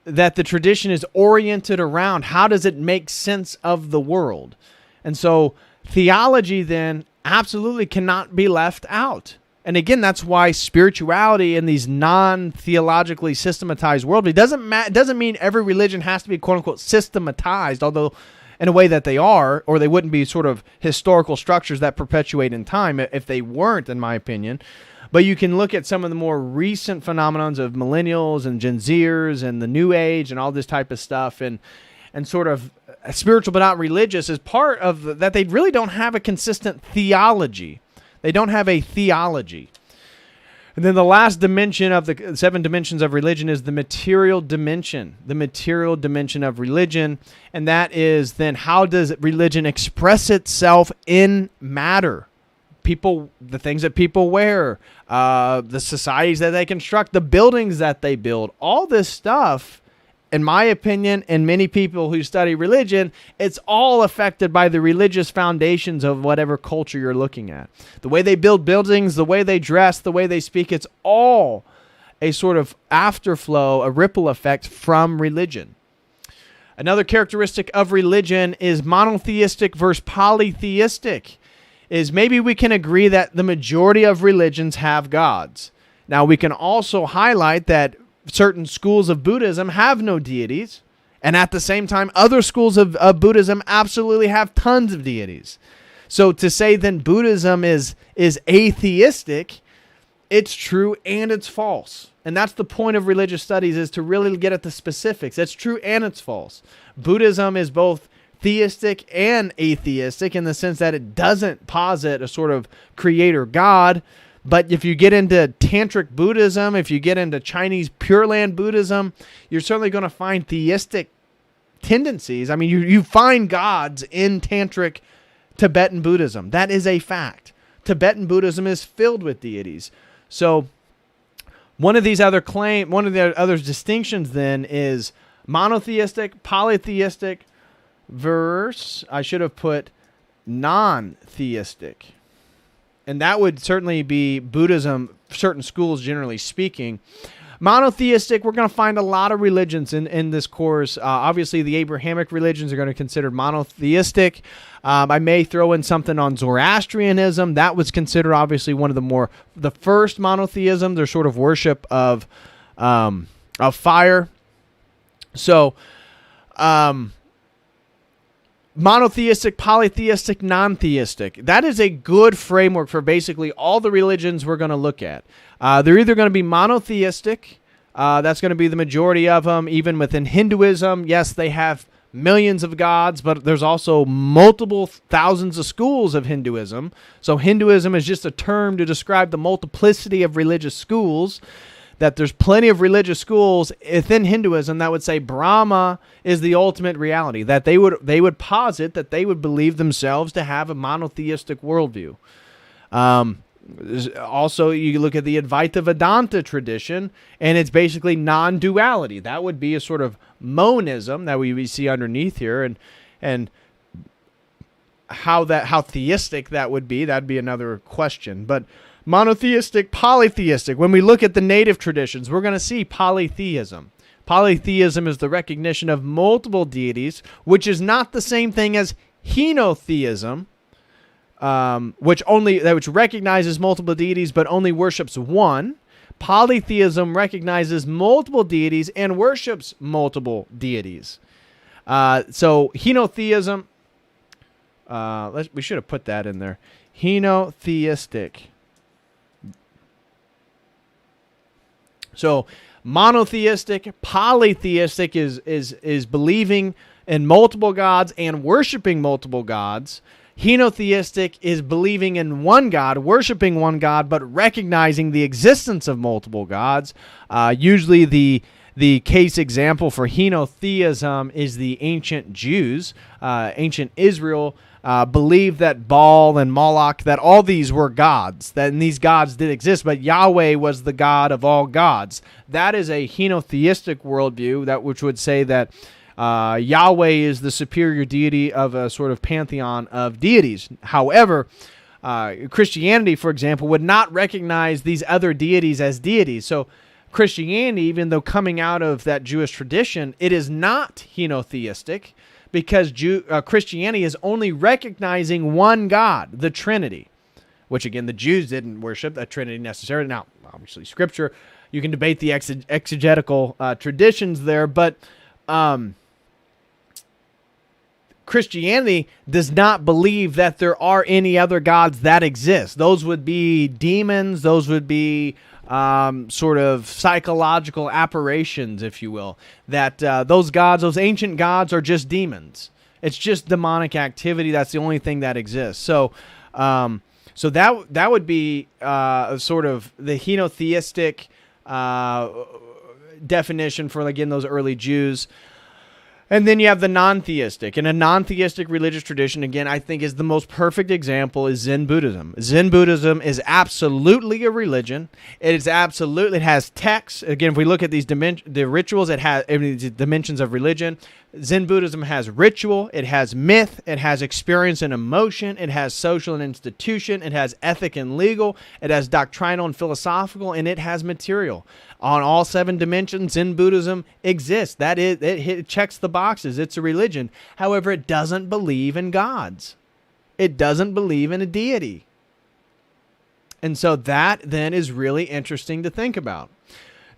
that the tradition is oriented around? How does it make sense of the world? And so theology then absolutely cannot be left out. And again, that's why spirituality in these non-theologically systematized world, it doesn't mean every religion has to be quote unquote systematized, although in a way that they are, or they wouldn't be sort of historical structures that perpetuate in time if they weren't, in my opinion. But you can look at some of the more recent phenomenons of millennials and Gen Zers and the New Age and all this type of stuff. And and sort of spiritual but not religious is part of that. They really don't have a consistent theology. They don't have a theology. And then the last dimension of the 7 dimensions of religion is the material dimension of religion. And that is then, how does religion express itself in matter? People, the things that people wear, the societies that they construct, the buildings that they build, all this stuff, in my opinion, and many people who study religion, it's all affected by the religious foundations of whatever culture you're looking at. The way they build buildings, the way they dress, the way they speak, it's all a sort of afterflow, a ripple effect from religion. Another characteristic of religion is monotheistic versus polytheistic. Is maybe we can agree that the majority of religions have gods. Now, we can also highlight that certain schools of Buddhism have no deities, and at the same time, other schools of Buddhism absolutely have tons of deities. So to say then Buddhism is atheistic, it's true and it's false. And that's the point of religious studies, is to really get at the specifics. It's true and it's false. Buddhism is both theistic and atheistic in the sense that it doesn't posit a sort of creator God. But if you get into Tantric Buddhism, if you get into Chinese Pure Land Buddhism, you're certainly going to find theistic tendencies. I mean, you find gods in Tantric Tibetan Buddhism. That is a fact. Tibetan Buddhism is filled with deities. So one of the other distinctions then is monotheistic, polytheistic versus, I should have put non-theistic. And that would certainly be Buddhism, certain schools generally speaking. Monotheistic, we're going to find a lot of religions in this course. Obviously, the Abrahamic religions are going to consider monotheistic. I may throw in something on Zoroastrianism. That was considered obviously one of the first monotheism. Their sort of worship of fire. So, monotheistic, polytheistic, non-theistic. That is a good framework for basically all the religions we're going to look at. They're either going to be monotheistic. That's going to be the majority of them. Even within Hinduism, yes, they have millions of gods, but there's also multiple thousands of schools of Hinduism. So Hinduism is just a term to describe the multiplicity of religious schools. That there's plenty of religious schools within Hinduism that would say Brahma is the ultimate reality, that they would posit that they would believe themselves to have a monotheistic worldview. Also, you look at the Advaita Vedanta tradition, and it's basically non-duality. That would be a sort of monism that we see underneath here, and how theistic that would be, that'd be another question. But monotheistic, polytheistic. When we look at the native traditions, we're going to see polytheism. Polytheism is the recognition of multiple deities, which is not the same thing as henotheism, which recognizes multiple deities but only worships one. Polytheism recognizes multiple deities and worships multiple deities. So henotheism, we should have put that in there. Henotheistic. So monotheistic, polytheistic is believing in multiple gods and worshiping multiple gods. Henotheistic is believing in one God, worshiping one God, but recognizing the existence of multiple gods. Usually the case example for henotheism is the ancient Jews, ancient Israel, believed that Baal and Moloch, that all these were gods, and these gods did exist, but Yahweh was the God of all gods. That is a henotheistic worldview, which would say that Yahweh is the superior deity of a sort of pantheon of deities. However, Christianity, for example, would not recognize these other deities as deities. So Christianity, even though coming out of that Jewish tradition, it is not henotheistic, because Christianity is only recognizing one God, the Trinity, which again, the Jews didn't worship the Trinity necessarily. Now, obviously, Scripture, you can debate the exegetical traditions there, but Christianity does not believe that there are any other gods that exist. Those would be demons. Those would be sort of psychological apparitions, if you will. That those gods, those ancient gods, are just demons. It's just demonic activity. That's the only thing that exists. So that would be sort of the henotheistic definition for, again, those early Jews. And then you have the non-theistic. And a non-theistic religious tradition, again, I think is the most perfect example is Zen Buddhism. Zen Buddhism is absolutely a religion. It has texts. Again, if we look at these the rituals, it has the dimensions of religion. Zen Buddhism has ritual, it has myth, it has experience and emotion, it has social and institution, it has ethic and legal, it has doctrinal and philosophical, and it has material. On all 7 dimensions, Zen Buddhism exists. That is, it checks the boxes. It's a religion. However, it doesn't believe in gods. It doesn't believe in a deity. And so that then is really interesting to think about.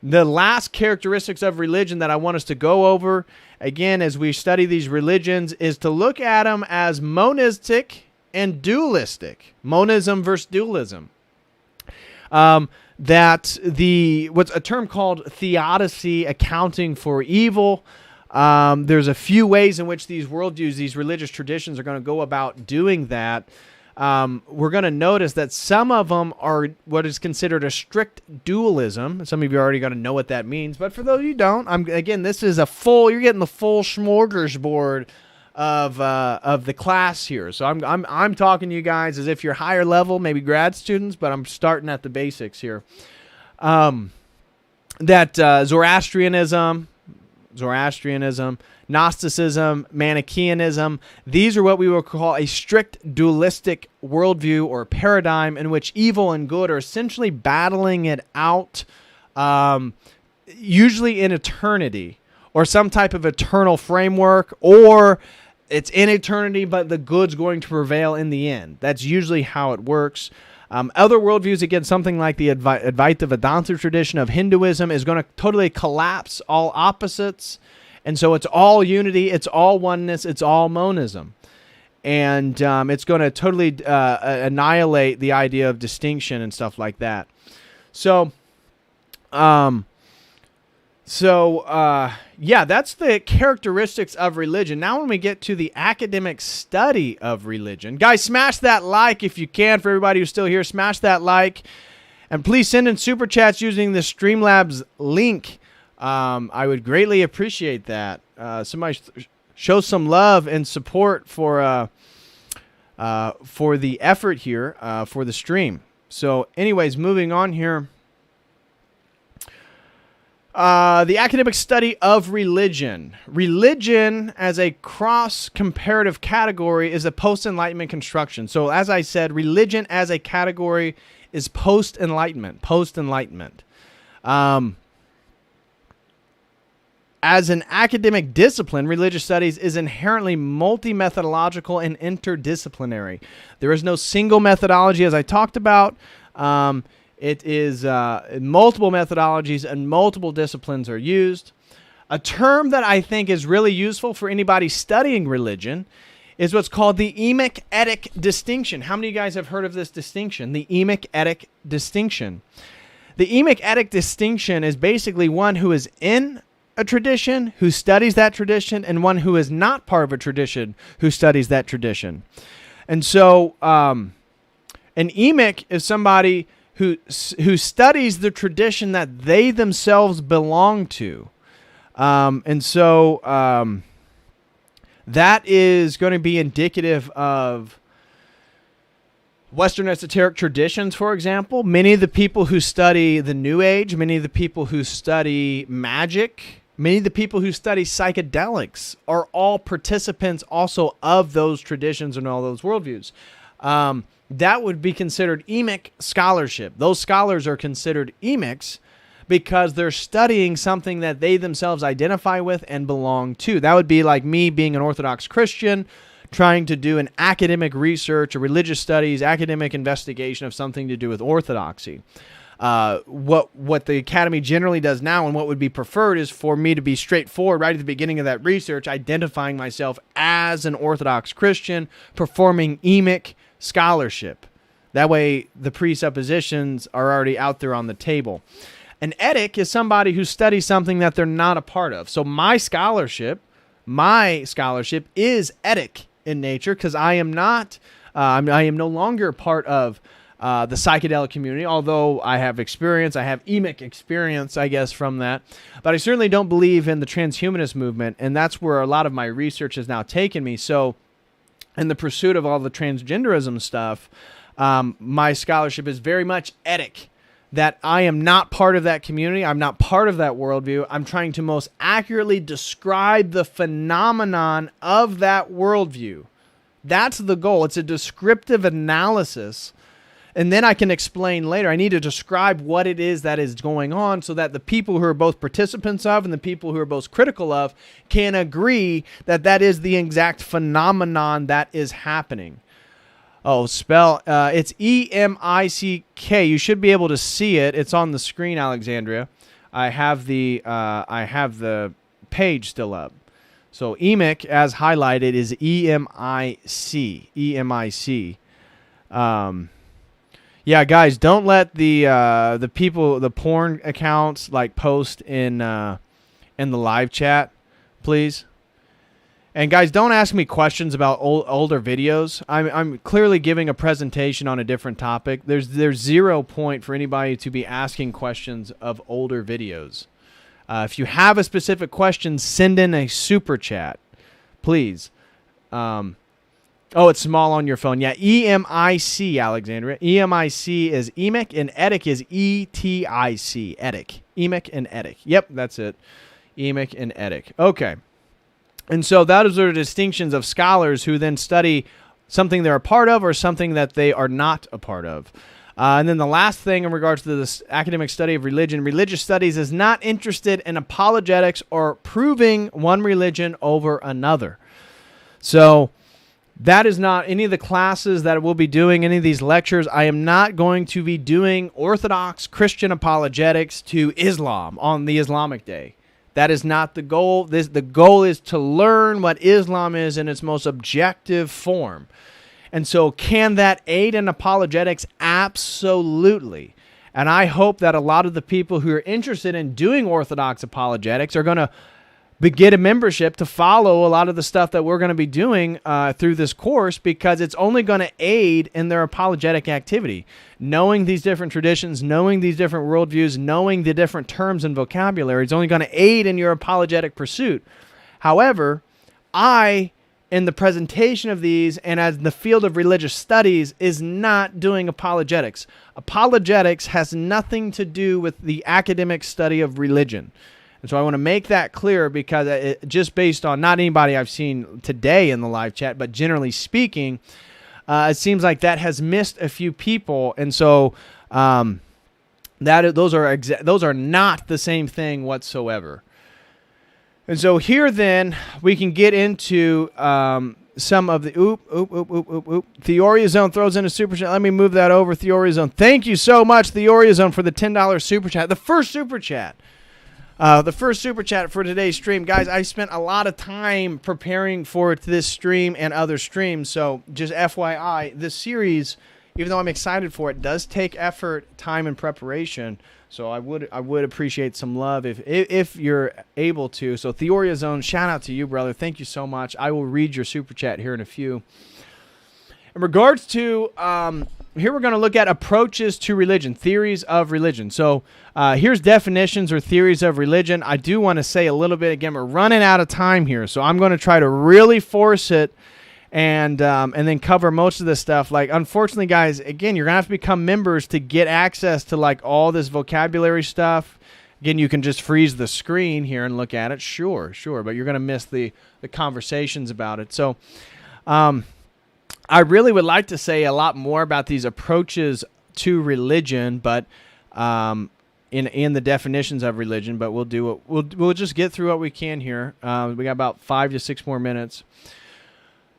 The last characteristics of religion that I want us to go over, again, as we study these religions, is to look at them as monistic and dualistic. Monism versus dualism. That what's a term called theodicy, accounting for evil. There's a few ways in which these worldviews, these religious traditions, are going to go about doing that. We're going to notice that some of them are what is considered a strict dualism. Some of you are already going to know what that means, but for those who don't, this is you're getting the full smorgasbord of the class here. So I'm talking to you guys as if you're higher level, maybe grad students, but I'm starting at the basics here. Zoroastrianism, Gnosticism, Manichaeanism, these are what we would call a strict dualistic worldview or paradigm in which evil and good are essentially battling it out, usually in eternity or some type of eternal framework, or it's in eternity, but the good's going to prevail in the end. That's usually how it works. Other worldviews, again, something like the Advaita Vedanta tradition of Hinduism is going to totally collapse all opposites. And so it's all unity, it's all oneness, it's all monism. And it's going to totally annihilate the idea of distinction and stuff like that. So, that's the characteristics of religion. Now when we get to the academic study of religion, guys, smash that like if you can. For everybody who's still here, smash that like. And please send in super chats using the Streamlabs link. I would greatly appreciate that. Somebody show some love and support for the effort here, for the stream. So anyways, moving on here. The academic study of religion. Religion as a cross-comparative category is a post-Enlightenment construction. So as I said, religion as a category is post-Enlightenment. As an academic discipline, religious studies is inherently multi-methodological and interdisciplinary. There is no single methodology, as I talked about. It is multiple methodologies and multiple disciplines are used. A term that I think is really useful for anybody studying religion is what's called the emic-etic distinction. How many of you guys have heard of this distinction? The emic-etic distinction. The emic-etic distinction is basically one who is in a tradition, who studies that tradition, and one who is not part of a tradition, who studies that tradition. And so an emic is somebody who studies the tradition that they themselves belong to. And so that is going to be indicative of Western esoteric traditions, for example. Many of the people who study the New Age, many of the people who study magic, many of the people who study psychedelics are all participants also of those traditions and all those worldviews. That would be considered emic scholarship. Those scholars are considered emics because they're studying something that they themselves identify with and belong to. That would be like me being an Orthodox Christian, trying to do an academic research, a religious studies, academic investigation of something to do with orthodoxy. What the Academy generally does now, and what would be preferred, is for me to be straightforward right at the beginning of that research, identifying myself as an Orthodox Christian, performing emic scholarship. That way, the presuppositions are already out there on the table. An etic is somebody who studies something that they're not a part of. So my scholarship is etic in nature, because I am not, I am no longer part of the psychedelic community, although I have emic experience, I guess, from that. But I certainly don't believe in the transhumanist movement, and that's where a lot of my research has now taken me. So in the pursuit of all the transgenderism stuff, my scholarship is very much etic, that I am not part of that community. I'm not part of that worldview. I'm trying to most accurately describe the phenomenon of that worldview. That's the goal. It's a descriptive analysis. And then I can explain later. I need to describe what it is that is going on so that the people who are both participants of and the people who are both critical of can agree that that is the exact phenomenon that is happening. Oh, it's E-M-I-C-K. You should be able to see it. It's on the screen, Alexandria. I have the page still up. So emic, as highlighted, is E-M-I-C. E-M-I-C. Yeah, guys, don't let the porn accounts like post in the live chat, please. And guys, don't ask me questions about older videos. I'm clearly giving a presentation on a different topic. There's 0 point for anybody to be asking questions of older videos. If you have a specific question, send in a super chat, please. Oh, it's small on your phone. Yeah, E-M-I-C, Alexandria. E-M-I-C is emic, and etic is E-T-I-C, etic. Emic and etic. Yep, that's it. Emic and etic. Okay. And so those are the distinctions of scholars who then study something they're a part of or something that they are not a part of. And then the last thing in regards to this academic study of religion, religious studies is not interested in apologetics or proving one religion over another. So that is not any of the classes that we'll be doing, any of these lectures. I am not going to be doing Orthodox Christian apologetics to Islam on the Islamic Day. That is not the goal. The goal is to learn what Islam is in its most objective form. And so can that aid in apologetics? Absolutely. And I hope that a lot of the people who are interested in doing Orthodox apologetics are going to get a membership to follow a lot of the stuff that we're going to be doing through this course, because it's only going to aid in their apologetic activity. Knowing these different traditions, knowing these different worldviews, knowing the different terms and vocabulary is only going to aid in your apologetic pursuit. However, in the presentation of these and as the field of religious studies, is not doing apologetics. Apologetics has nothing to do with the academic study of religion. And so I want to make that clear, because just based on not anybody I've seen today in the live chat, but generally speaking, it seems like that has missed a few people. And so those are not the same thing whatsoever. And so here then we can get into some of the Theoria Zone throws in a super chat. Let me move that over. Theoria Zone. Thank you so much, Theoria Zone, for the $10 super chat. The first super chat for today's stream. Guys, I spent a lot of time preparing for this stream and other streams. So just FYI, this series, even though I'm excited for it, does take effort, time, and preparation. So I would appreciate some love if you're able to. So Theoria Zone, shout out to you, brother. Thank you so much. I will read your super chat here in a few. In regards to here we're going to look at approaches to religion, theories of religion. So here's definitions or theories of religion. I do want to say a little bit, again, we're running out of time here, so I'm going to try to really force it and then cover most of this stuff. Like, unfortunately, guys, again, you're going to have to become members to get access to, like, all this vocabulary stuff. Again, you can just freeze the screen here and look at it. Sure, but you're going to miss the conversations about it. So I really would like to say a lot more about these approaches to religion, but in the definitions of religion. But we'll just get through what we can here. We got about 5 to 6 more minutes.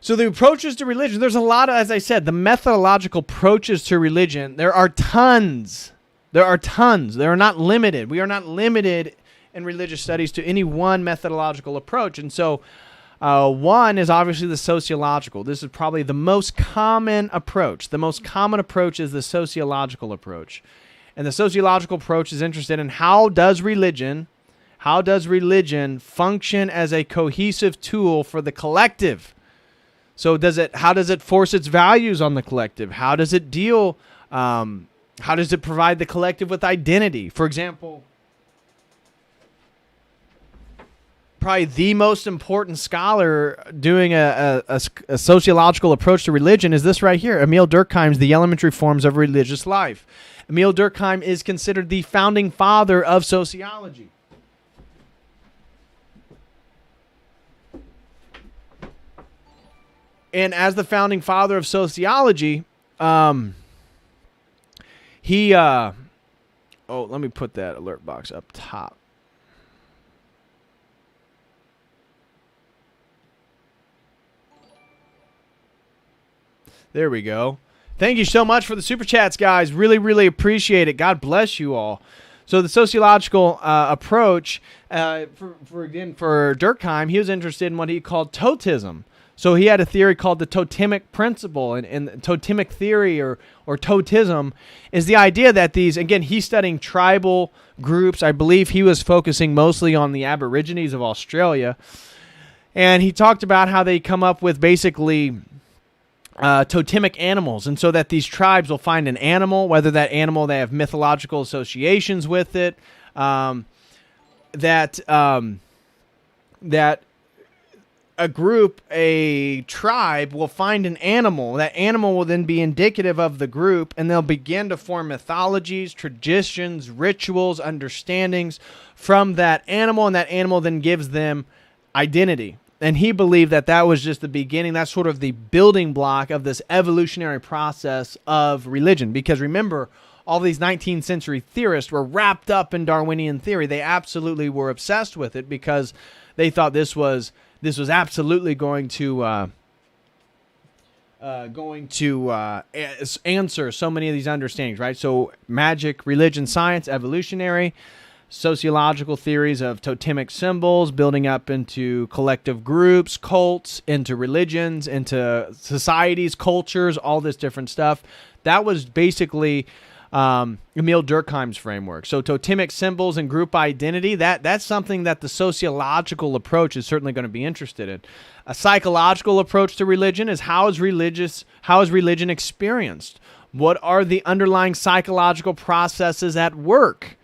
So the approaches to religion, there's a lot of, as I said, the methodological approaches to religion. There are tons There are tons. They are not limited. We are not limited in religious studies to any one methodological approach. And so one is obviously the sociological. This is probably the most common approach. The most common approach is the sociological approach. And the sociological approach is interested in how does religion function as a cohesive tool for the collective? So how does it force its values on the collective? How does it deal, how does it provide the collective with identity? For example, probably the most important scholar doing a sociological approach to religion is this right here, Emile Durkheim's The Elementary Forms of Religious Life. Emile Durkheim is considered the founding father of sociology. And as the founding father of sociology, let me put that alert box up top. There we go. Thank you so much for the super chats, guys. Really, really appreciate it. God bless you all. So the sociological approach, for Durkheim, he was interested in what he called totemism. So he had a theory called the totemic principle, and totemic theory or totemism is the idea that these, again, he's studying tribal groups. I believe he was focusing mostly on the Aborigines of Australia. And he talked about how they come up with basically totemic animals, and so that these tribes will find an animal, whether that animal they have mythological associations with it, that a tribe will find an animal. That animal will then be indicative of the group, and they'll begin to form mythologies, traditions, rituals, understandings from that animal, and that animal then gives them identity. And he believed that that was just the beginning. That's sort of the building block of this evolutionary process of religion. Because remember, all these 19th century theorists were wrapped up in Darwinian theory. They absolutely were obsessed with it because they thought this was absolutely going to answer so many of these understandings, right? So magic, religion, science, evolutionary, sociological theories of totemic symbols, building up into collective groups, cults, into religions, into societies, cultures, all this different stuff. That was basically Emile Durkheim's framework. So totemic symbols and group identity, that's something that the sociological approach is certainly going to be interested in. A psychological approach to religion is how is religion experienced? What are the underlying psychological processes at work?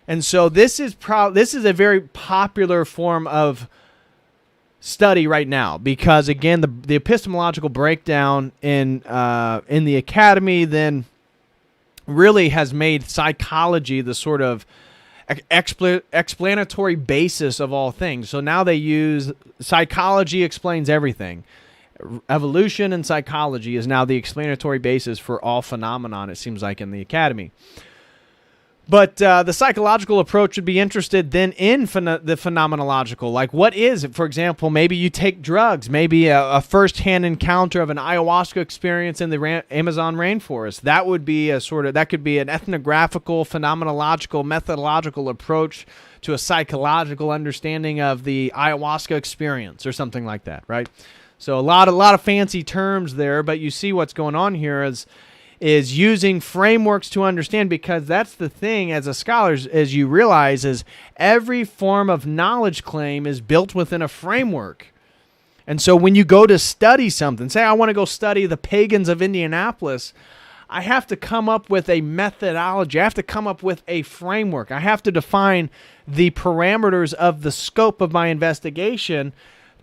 And so this is a very popular form of study right now because, again, the epistemological breakdown in the academy then really has made psychology the sort of explanatory basis of all things. So now they use psychology explains everything. Evolution and psychology is now the explanatory basis for all phenomenon, it seems like, in the academy. But the psychological approach would be interested then in the phenomenological. Like, what is it? For example, maybe you take drugs, maybe a first-hand encounter of an ayahuasca experience in the Amazon rainforest. That would be that could be an ethnographical, phenomenological, methodological approach to a psychological understanding of the ayahuasca experience or something like that, right? So a lot of fancy terms there, but you see what's going on here is using frameworks to understand, because that's the thing as a scholar, as you realize, is every form of knowledge claim is built within a framework. And so when you go to study something, say I want to go study the pagans of Indianapolis, I have to come up with a methodology. I have to come up with a framework. I have to define the parameters of the scope of my investigation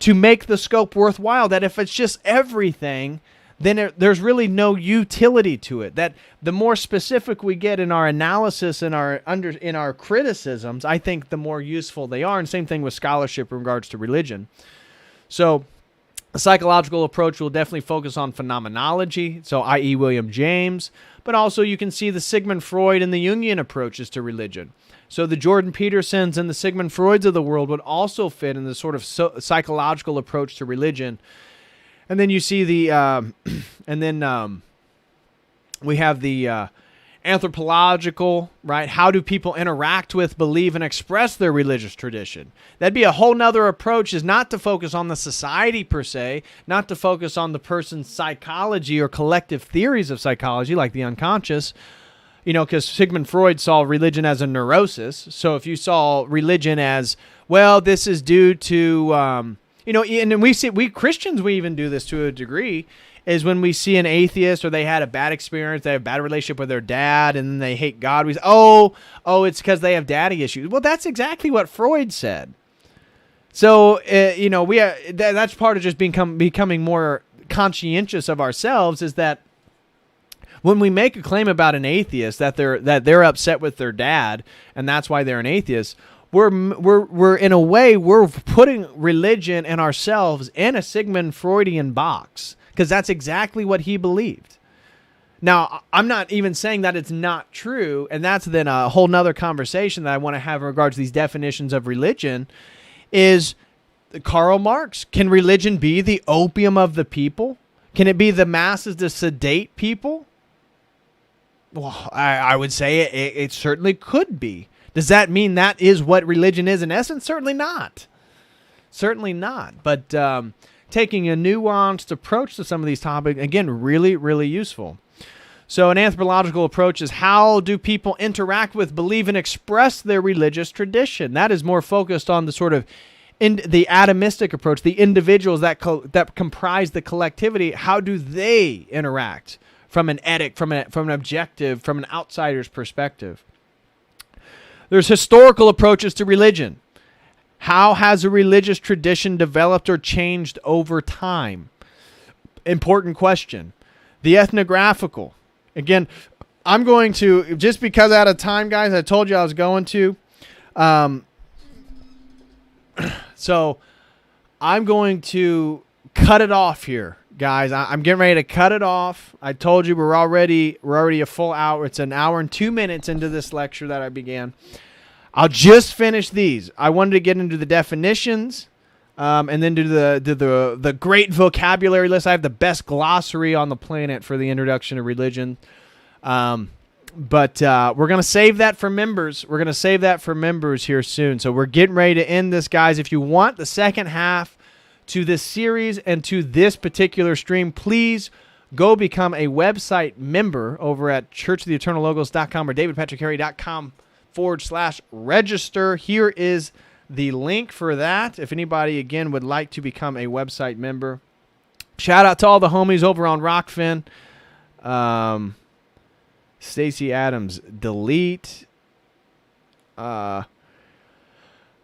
to make the scope worthwhile. That if it's just everything, then there's really no utility to it. That the more specific we get in our analysis and in our criticisms, I think the more useful they are. And same thing with scholarship in regards to religion. So a psychological approach will definitely focus on phenomenology, so i.e. William James, but also you can see the Sigmund Freud and the Jungian approaches to religion. So the Jordan Petersons and the Sigmund Freuds of the world would also fit in the sort of psychological approach to religion. And then you see we have the Anthropological, right? How do people interact with, believe, and express their religious tradition? That'd be a whole nother approach, is not to focus on the society per se, not to focus on the person's psychology or collective theories of psychology like the unconscious, because Sigmund Freud saw religion as a neurosis. So if you saw religion as, well, this is due to, and we Christians, we even do this to a degree, is when we see an atheist or they had a bad experience, they have a bad relationship with their dad, and then they hate God. We say, it's because they have daddy issues. Well, that's exactly what Freud said. So, that's part of just becoming more conscientious of ourselves, is that when we make a claim about an atheist that they're upset with their dad and that's why they're an atheist, we're in a way, we're putting religion and ourselves in a Sigmund Freudian box, because that's exactly what he believed. Now, I'm not even saying that it's not true, and that's then a whole nother conversation that I want to have in regards to these definitions of religion, is Karl Marx. Can religion be the opium of the people? Can it be the masses to sedate people? Well, I would say it certainly could be. Does that mean that is what religion is in essence? Certainly not. Certainly not. But taking a nuanced approach to some of these topics, again, really, really useful. So an anthropological approach is, how do people interact with, believe, and express their religious tradition? That is more focused on the sort of the atomistic approach, the individuals that comprise the collectivity. How do they interact from an ethic, from an objective, from an outsider's perspective? There's historical approaches to religion. How has a religious tradition developed or changed over time? Important question. The ethnographical. Again, I'm going to, just because out of time, guys, I told you I was going to. So I'm going to cut it off here, guys. I'm getting ready to cut it off. I told you we're already a full hour. It's an hour and 2 minutes into this lecture that I began. I'll just finish these. I wanted to get into the definitions, and then do the great vocabulary list. I have the best glossary on the planet for the introduction to religion. But we're going to save that for members. We're going to save that for members here soon. So we're getting ready to end this, guys. If you want the second half to this series and to this particular stream, please go become a website member over at churchoftheeternallogos.com or davidpatrickcarey.com/register. Here is the link for that. If anybody, again, would like to become a website member. Shout out to all the homies over on Rockfin. Stacy Adams, delete.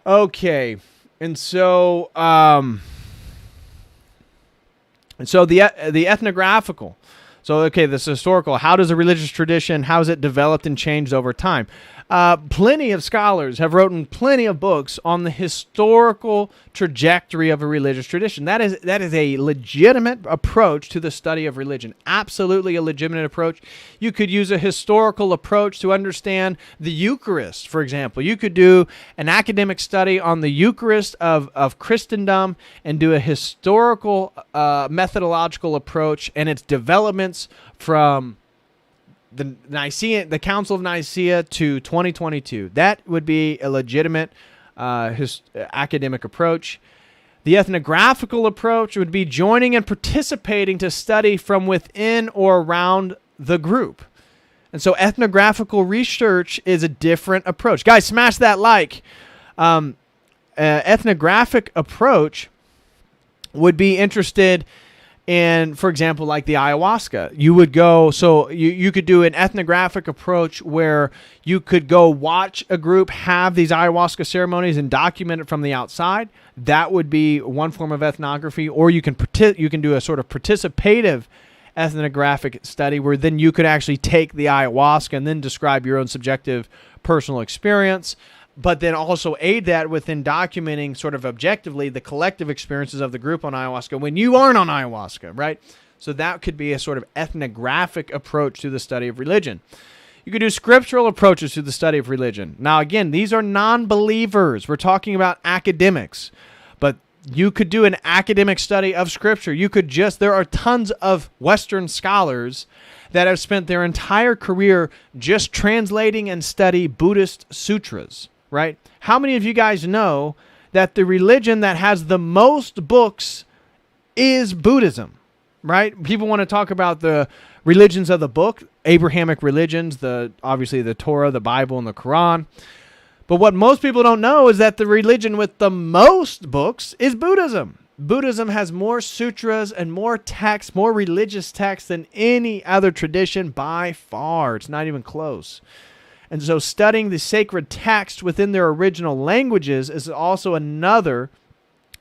Okay. And so the ethnographical. So, okay, this historical. How does a religious tradition, how is it developed and changed over time? Plenty of scholars have written plenty of books on the historical trajectory of a religious tradition. That is a legitimate approach to the study of religion. Absolutely a legitimate approach. You could use a historical approach to understand the Eucharist, for example. You could do an academic study on the Eucharist of Christendom and do a historical methodological approach and its developments from the Council of Nicaea to 2022. That would be a legitimate academic approach. The ethnographical approach would be joining and participating to study from within or around the group. And so ethnographical research is a different approach. Guys, smash that like. Ethnographic approach would be interested in, for example, like the ayahuasca. You would go, so you could do an ethnographic approach where you could go watch a group have these ayahuasca ceremonies and document it from the outside. That would be one form of ethnography. Or you can do a sort of participative ethnographic study where then you could actually take the ayahuasca and then describe your own subjective personal experience, but then also aid that within documenting sort of objectively the collective experiences of the group on ayahuasca when you aren't on ayahuasca, right? So that could be a sort of ethnographic approach to the study of religion. You could do scriptural approaches to the study of religion. Now, again, these are non-believers. We're talking about academics. But You could do an academic study of Scripture. There are tons of Western scholars that have spent their entire career just translating and study Buddhist sutras, right? How many of you guys know that the religion that has the most books is Buddhism, right? People want to talk about the religions of the book, Abrahamic religions, obviously the Torah, the Bible, and the Quran. But what most people don't know is that the religion with the most books is Buddhism. Buddhism has more sutras and more texts, more religious texts than any other tradition by far. It's not even close. And so studying the sacred text within their original languages is also another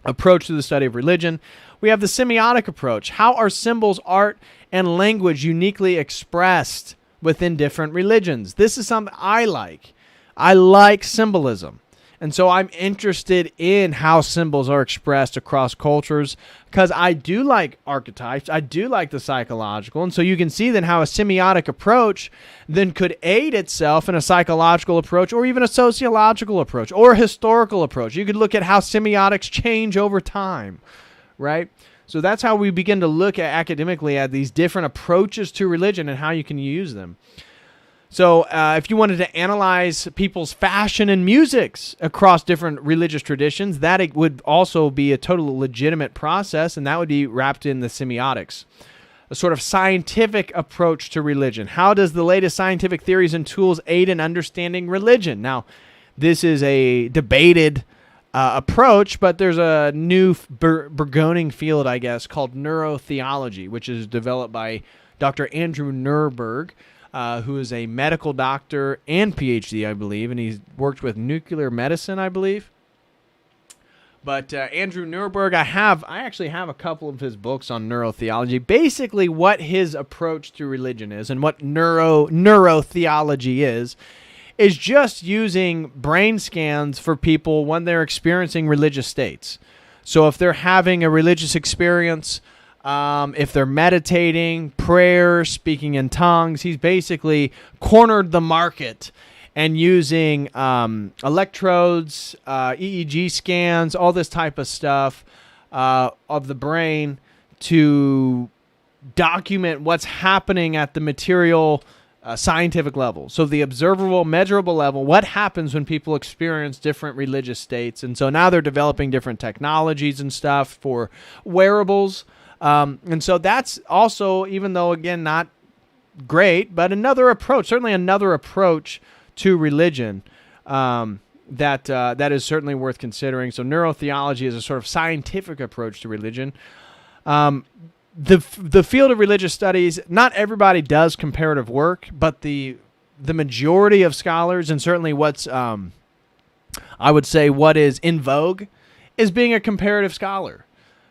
approach to the study of religion. We have the semiotic approach. How are symbols, art, and language uniquely expressed within different religions? This is something I like. I like symbolism. And so I'm interested in how symbols are expressed across cultures because I do like archetypes. I do like the psychological. And so you can see then how a semiotic approach then could aid itself in a psychological approach or even a sociological approach or a historical approach. You could look at how semiotics change over time, right? So that's how we begin to look at academically at these different approaches to religion and how you can use them. So if you wanted to analyze people's fashion and musics across different religious traditions, that it would also be a totally legitimate process, and that would be wrapped in the semiotics. A sort of scientific approach to religion. How does the latest scientific theories and tools aid in understanding religion? Now, this is a debated approach, but there's a new burgeoning field, I guess, called neurotheology, which is developed by Dr. Andrew Nuremberg, who is a medical doctor and PhD, I believe, and he's worked with nuclear medicine, I believe. But Andrew Nuremberg, I actually have a couple of his books on neurotheology. Basically, what his approach to religion is and what neurotheology is just using brain scans for people when they're experiencing religious states. So if they're having a religious experience, if they're meditating, prayer, speaking in tongues, he's basically cornered the market and using electrodes, EEG scans, all this type of stuff of the brain to document what's happening at the material scientific level. So the observable, measurable level, what happens when people experience different religious states. And so now they're developing different technologies and stuff for wearables. And so that's also, even though, again, not great, but another approach, certainly another approach to religion that is certainly worth considering. So neurotheology is a sort of scientific approach to religion. The field of religious studies, not everybody does comparative work, but the majority of scholars, and certainly what's, I would say, what is in vogue, is being a comparative scholar.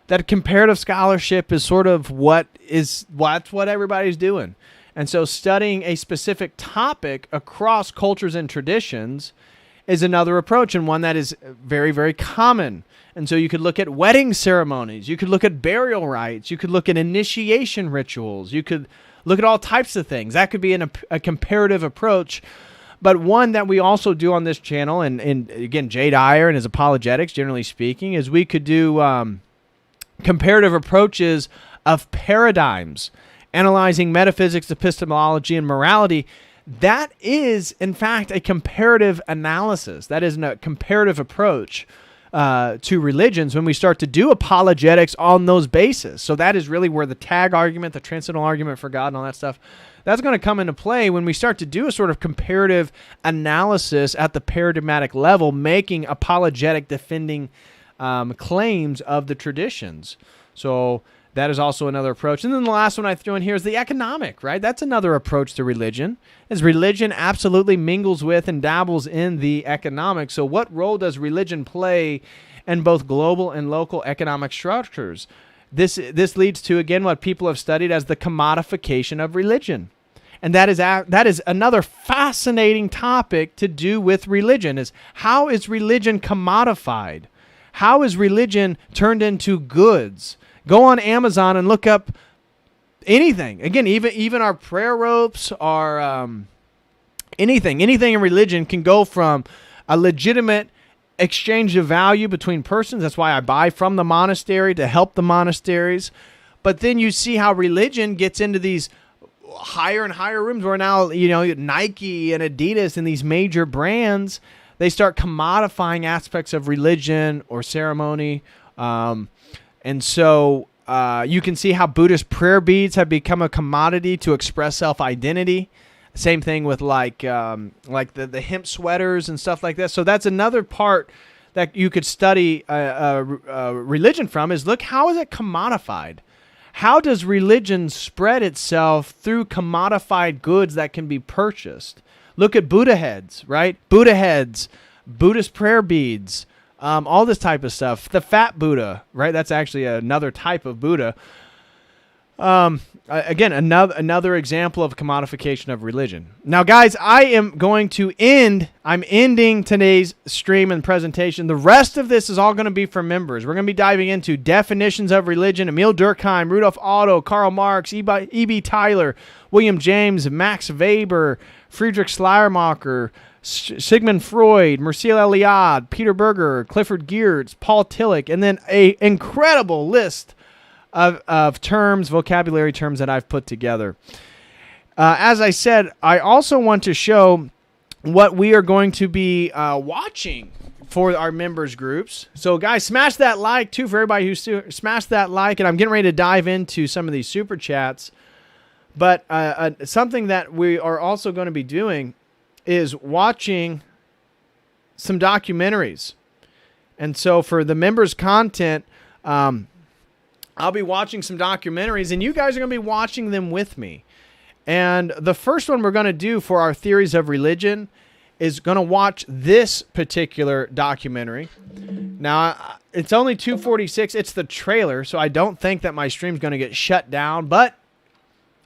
That comparative scholarship is sort of what everybody's doing. And so studying a specific topic across cultures and traditions is another approach, and one that is very, very common. And so you could look at wedding ceremonies, you could look at burial rites, you could look at initiation rituals, you could look at all types of things. That could be a comparative approach. But one that we also do on this channel, and again, Jay Dyer and his apologetics, generally speaking, is we could do comparative approaches of paradigms, analyzing metaphysics, epistemology, and morality. That is, in fact, a comparative analysis. That is a comparative approach to religions when we start to do apologetics on those bases. So that is really where the tag argument, the transcendental argument for God and all that stuff, that's going to come into play when we start to do a sort of comparative analysis at the paradigmatic level, making apologetic defending claims of the traditions. So that is also another approach. And then the last one I threw in here is the economic, right? That's another approach to religion, as religion absolutely mingles with and dabbles in the economic. So what role does religion play in both global and local economic structures? This leads to, again, what people have studied as the commodification of religion. And that is another fascinating topic to do with religion, is how is religion commodified? How is religion turned into goods? Go on Amazon and look up anything. Again, even our prayer ropes, our anything in religion can go from a legitimate exchange of value between persons. That's why I buy from the monastery to help the monasteries. But then you see how religion gets into these higher and higher rooms where now, Nike and Adidas and these major brands, they start commodifying aspects of religion or ceremony. And so you can see how Buddhist prayer beads have become a commodity to express self-identity. Same thing with like the hemp sweaters and stuff like that. So that's another part that you could study religion from, is look, how is it commodified? How does religion spread itself through commodified goods that can be purchased? Look at Buddha heads, right? Buddha heads, Buddhist prayer beads, all this type of stuff. The fat Buddha, right? That's actually another type of Buddha. Again, another example of commodification of religion. Now, guys, I'm ending today's stream and presentation. The rest of this is all going to be for members. We're going to be diving into definitions of religion. Emil Durkheim, Rudolf Otto, Karl Marx, E.B. Tyler, William James, Max Weber, Friedrich Schleiermacher, Sigmund Freud, Mircea Eliade, Peter Berger, Clifford Geertz, Paul Tillich, and then an incredible list of terms, vocabulary terms that I've put together. As I said, I also want to show what we are going to be watching for our members groups. So guys, smash that like too for everybody who's smashed that like, and I'm getting ready to dive into some of these super chats. But something that we are also going to be doing is watching some documentaries. And so for the members content, I'll be watching some documentaries, and you guys are going to be watching them with me. And the first one we're going to do for our theories of religion is going to watch this particular documentary. Now, it's only 2:46. It's the trailer, so I don't think that my stream's going to get shut down. But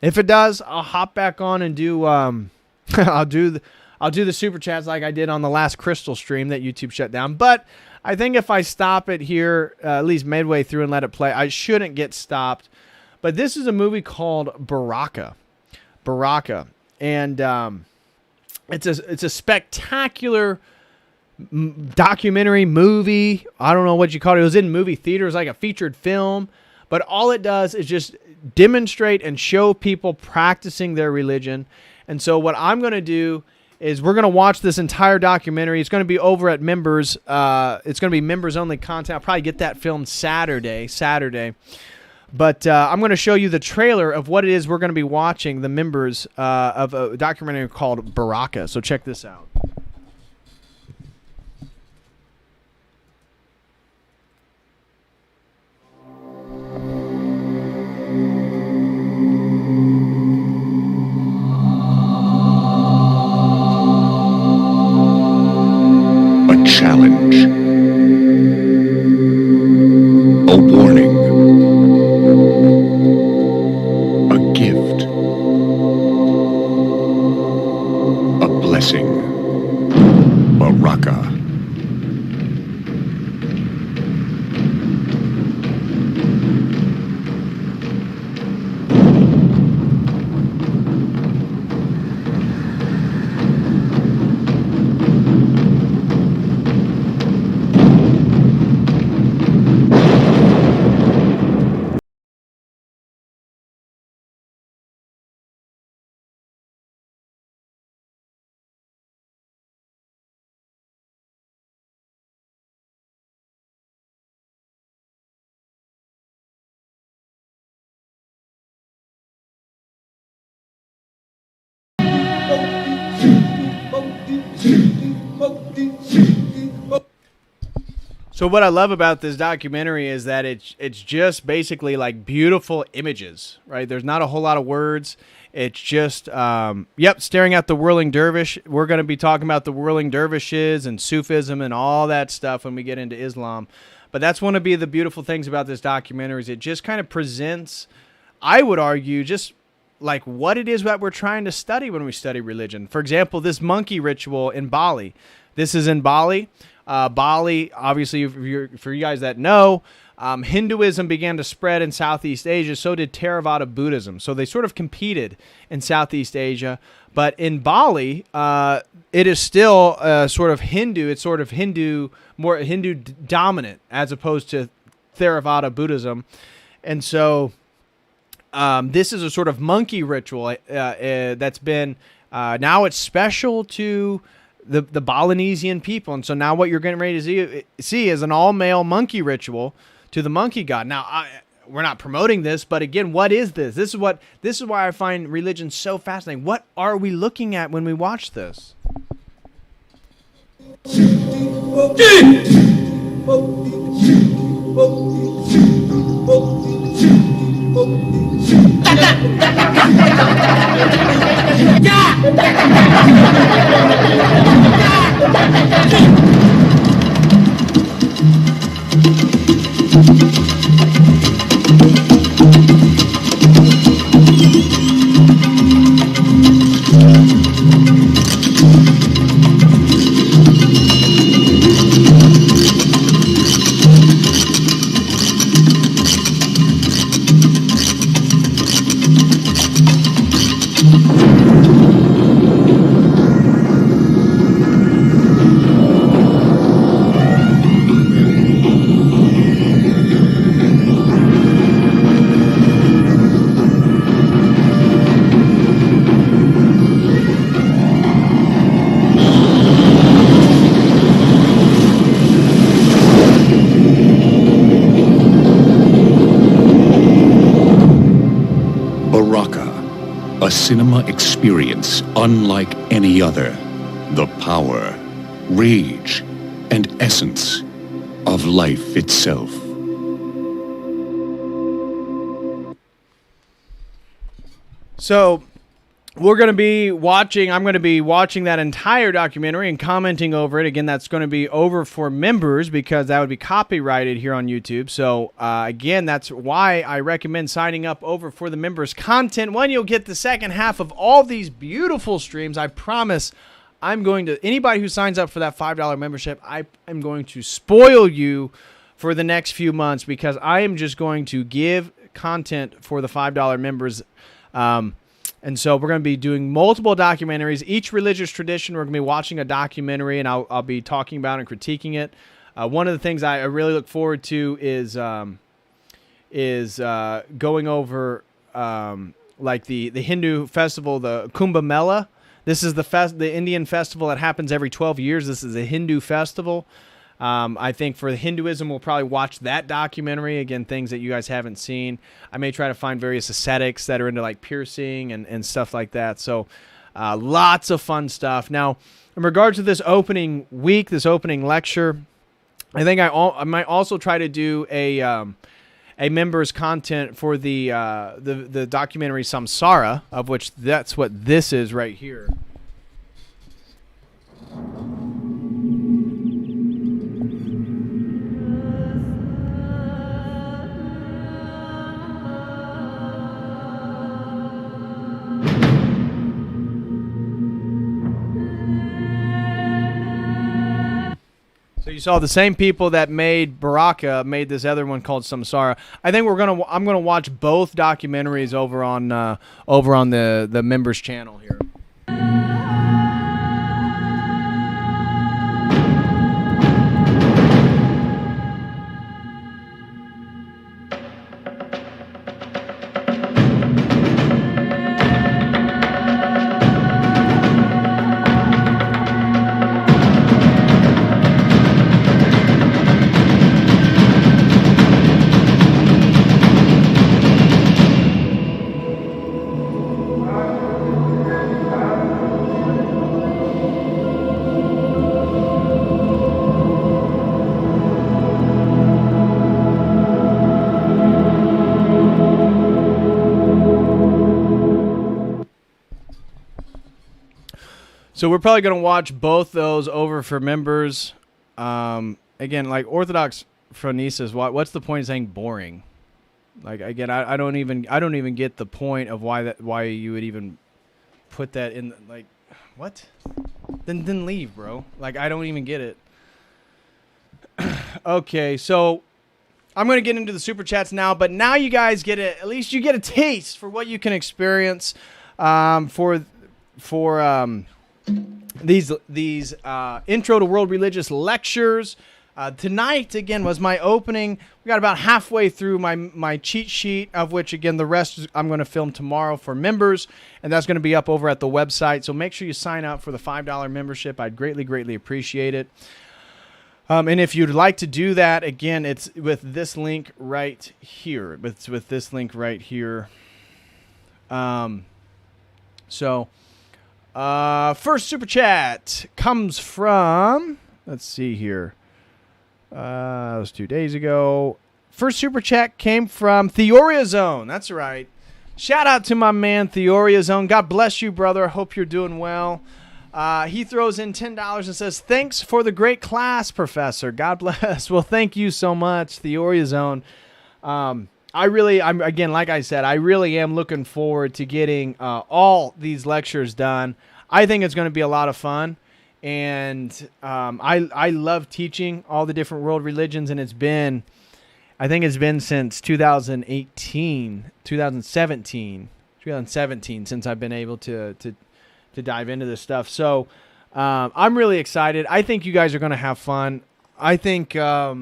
if it does, I'll hop back on and do I'll do the super chats like I did on the last Crystal stream that YouTube shut down. But I think if I stop it here, at least midway through, and let it play, I shouldn't get stopped. But this is a movie called Baraka. And it's a spectacular documentary movie. I don't know what you call it. It was in movie theaters, like a featured film. But all it does is just demonstrate and show people practicing their religion. And so what I'm going to do is we're going to watch this entire documentary. It's going to be over at members. It's going to be members-only content. I'll probably get that filmed Saturday. But I'm going to show you the trailer of what it is we're going to be watching, the members of a documentary called Baraka. So check this out. Challenge. A warning. A gift. A blessing. Baraka. So what I love about this documentary is that it's just basically like beautiful images, right? There's not a whole lot of words. It's just, staring at the whirling dervish. We're going to be talking about the whirling dervishes and Sufism and all that stuff when we get into Islam. But that's one of the beautiful things about this documentary is it just kind of presents, I would argue, just like what it is that we're trying to study when we study religion. For example, this monkey ritual in Bali. This is in Bali. Bali, obviously, for you guys that know, Hinduism began to spread in Southeast Asia, so did Theravada Buddhism. So they sort of competed in Southeast Asia. But in Bali, it is still sort of Hindu. It's sort of more Hindu dominant as opposed to Theravada Buddhism. And so this is a sort of monkey ritual that's been, now it's special to the Balinesian people. And so now what you're getting ready to see is an all-male monkey ritual to the monkey god. Now, we're not promoting this, but again, what is this? This is why I find religion so fascinating. What are we looking at when we watch this? A cinema experience unlike any other. The power, rage, and essence of life itself. So I'm going to be watching that entire documentary and commenting over it. Again, that's going to be over for members because that would be copyrighted here on YouTube. So again, that's why I recommend signing up over for the members content. One, you'll get the second half of all these beautiful streams. I promise anybody who signs up for that $5 membership, I am going to spoil you for the next few months because I am just going to give content for the $5 members. And so we're going to be doing multiple documentaries. Each religious tradition, we're going to be watching a documentary, and I'll be talking about and critiquing it. One of the things I really look forward to is going over like the Hindu festival, the Kumbh Mela. This is the Indian festival that happens every 12 years. This is a Hindu festival. I think for Hinduism, we'll probably watch that documentary. Again, things that you guys haven't seen. I may try to find various ascetics that are into like piercing and stuff like that. So lots of fun stuff. Now, in regards to this opening week, this opening lecture, I think I might also try to do a members content for the documentary Samsara, of which that's what this is right here. So you saw the same people that made Baraka made this other one called Samsara. I think I'm gonna watch both documentaries over on the members channel here. So we're probably going to watch both those over for members. Again, like Orthodox phronesis, what's the point of saying boring? Like again, I don't even get the point of why you would even put that in. Like, what? Then leave, bro. Like I don't even get it. Okay, so I'm going to get into the super chats now, but now you guys at least you get a taste for what you can experience for these intro to world religious lectures. Tonight, again, was my opening. We got about halfway through my cheat sheet, of which, again, the rest I'm going to film tomorrow for members, and that's going to be up over at the website. So make sure you sign up for the $5 membership. I'd greatly, greatly appreciate it. And if you'd like to do that, again, it's with this link right here. It's with this link right here. First super chat comes from, let's see here. That was 2 days ago. First super chat came from Theoria Zone. That's right. Shout out to my man Theoria Zone. God bless you, brother. I hope you're doing well. He throws in $10 and says, "Thanks for the great class, Professor. God bless." Well, thank you so much, Theoria Zone. I'm again, like I said, I really am looking forward to getting all these lectures done. I think it's going to be a lot of fun. And I love teaching all the different world religions, and I think it's been since 2017 since I've been able to dive into this stuff. So I'm really excited. I think you guys are going to have fun. I think that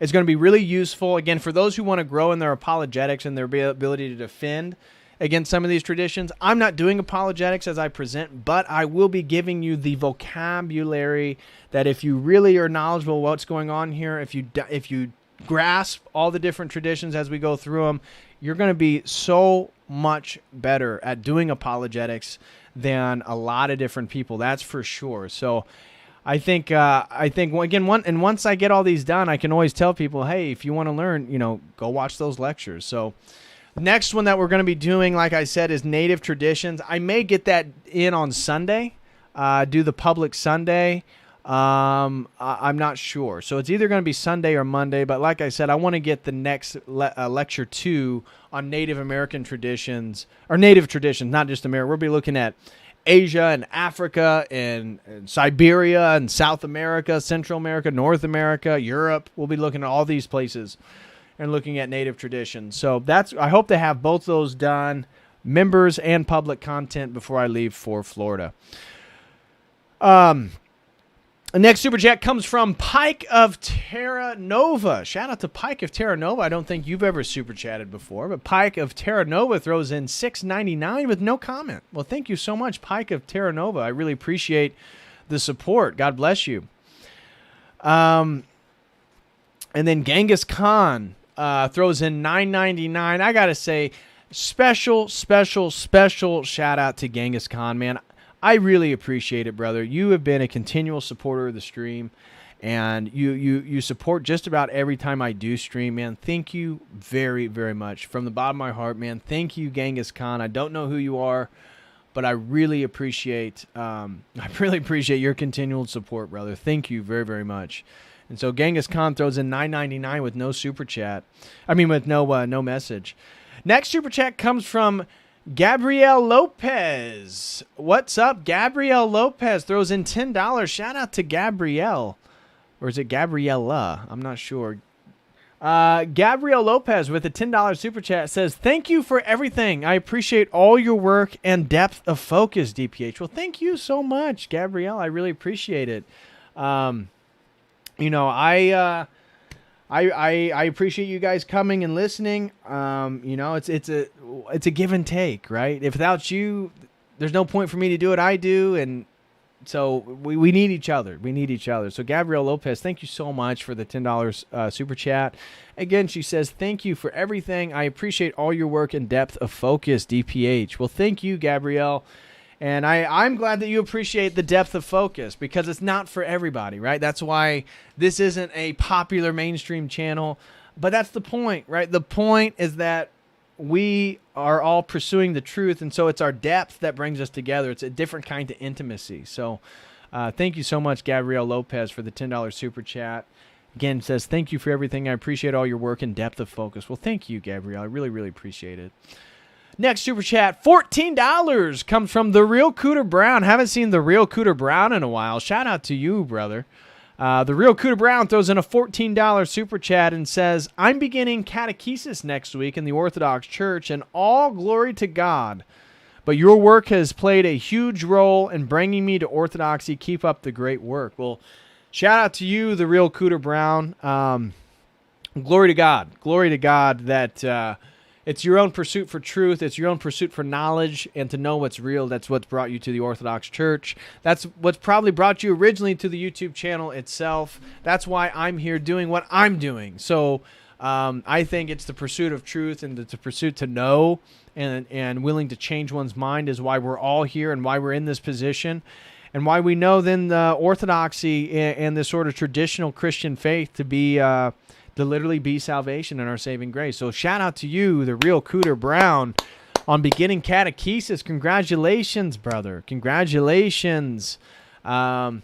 it's going to be really useful, again, for those who want to grow in their apologetics and their ability to defend against some of these traditions. I'm not doing apologetics as I present, but I will be giving you the vocabulary that if you really are knowledgeable of what's going on here, if you grasp all the different traditions as we go through them, you're going to be so much better at doing apologetics than a lot of different people. That's for sure. So I think once I get all these done, I can always tell people, hey, if you want to learn, go watch those lectures. So next one that we're going to be doing, like I said, is native traditions. I may get that in on Sunday, do the public Sunday. I'm not sure. So it's either going to be Sunday or Monday. But like I said, I want to get the next lecture 2 on Native American traditions, or native traditions, not just America. We'll be looking at Asia and Africa and Siberia and South America, Central America, North America, Europe. We'll be looking at all these places and looking at native traditions. So I hope to have both those done, members and public content, before I leave for Florida. The next super chat comes from Pike of Terra Nova. Shout out to Pike of Terra Nova. I don't think you've ever super chatted before, but Pike of Terra Nova throws in $6.99 with no comment. Well, thank you so much, Pike of Terra Nova. I really appreciate the support. God bless you. And then Genghis Khan throws in $9.99. I gotta say, special shout out to Genghis Khan, man. I really appreciate it, brother. You have been a continual supporter of the stream, and you support just about every time I do stream, man. Thank you very, very much. From the bottom of my heart, man, thank you, Genghis Khan. I don't know who you are, but I really appreciate your continual support, brother. Thank you very, very much. And so Genghis Khan throws in $9.99 with no super chat. With no message. Next super chat comes from Gabrielle Lopez. What's up? Gabrielle Lopez throws in $10. Shout out to Gabrielle. Or is it Gabriella? I'm not sure. Gabrielle Lopez with a $10 super chat says, "Thank you for everything. I appreciate all your work and depth of focus, DPH." Well, thank you so much, Gabrielle. I really appreciate it. I appreciate you guys coming and listening. It's a give and take, right? If without you, there's no point for me to do what I do, and so we need each other. We need each other. So Gabrielle Lopez, thank you so much for the $10 super chat. Again, she says, "Thank you for everything. I appreciate all your work and depth of focus, DPH." Well, thank you, Gabrielle. And I'm glad that you appreciate the depth of focus, because it's not for everybody, right? That's why this isn't a popular mainstream channel. But that's the point, right? The point is that we are all pursuing the truth, and so it's our depth that brings us together. It's a different kind of intimacy. So thank you so much, Gabrielle Lopez, for the $10 super chat. Again, says, "Thank you for everything. I appreciate all your work and depth of focus." Well, thank you, Gabrielle. I really, really appreciate it. Next super chat, $14, comes from The Real Cooter Brown. Haven't seen The Real Cooter Brown in a while. Shout out to you, brother. The Real Cooter Brown throws in a $14 super chat and says, I'm beginning catechesis next week in the Orthodox Church, and all glory to God. But your work has played a huge role in bringing me to orthodoxy. Keep up the great work. Well, shout out to you, the Real Cooter Brown. Glory to God. Glory to God that it's your own pursuit for truth. It's your own pursuit for knowledge and to know what's real. That's what's brought you to the Orthodox Church. That's what's probably brought you originally to the YouTube channel itself. That's why I'm here doing what I'm doing. So I think it's the pursuit of truth and the pursuit to know and willing to change one's mind is why we're all here and why we're in this position and why we know then the orthodoxy and the sort of traditional Christian faith to be to literally be salvation and our saving grace. So shout out to you, the Real Cooter Brown, on beginning catechesis. Congratulations, brother. Congratulations. And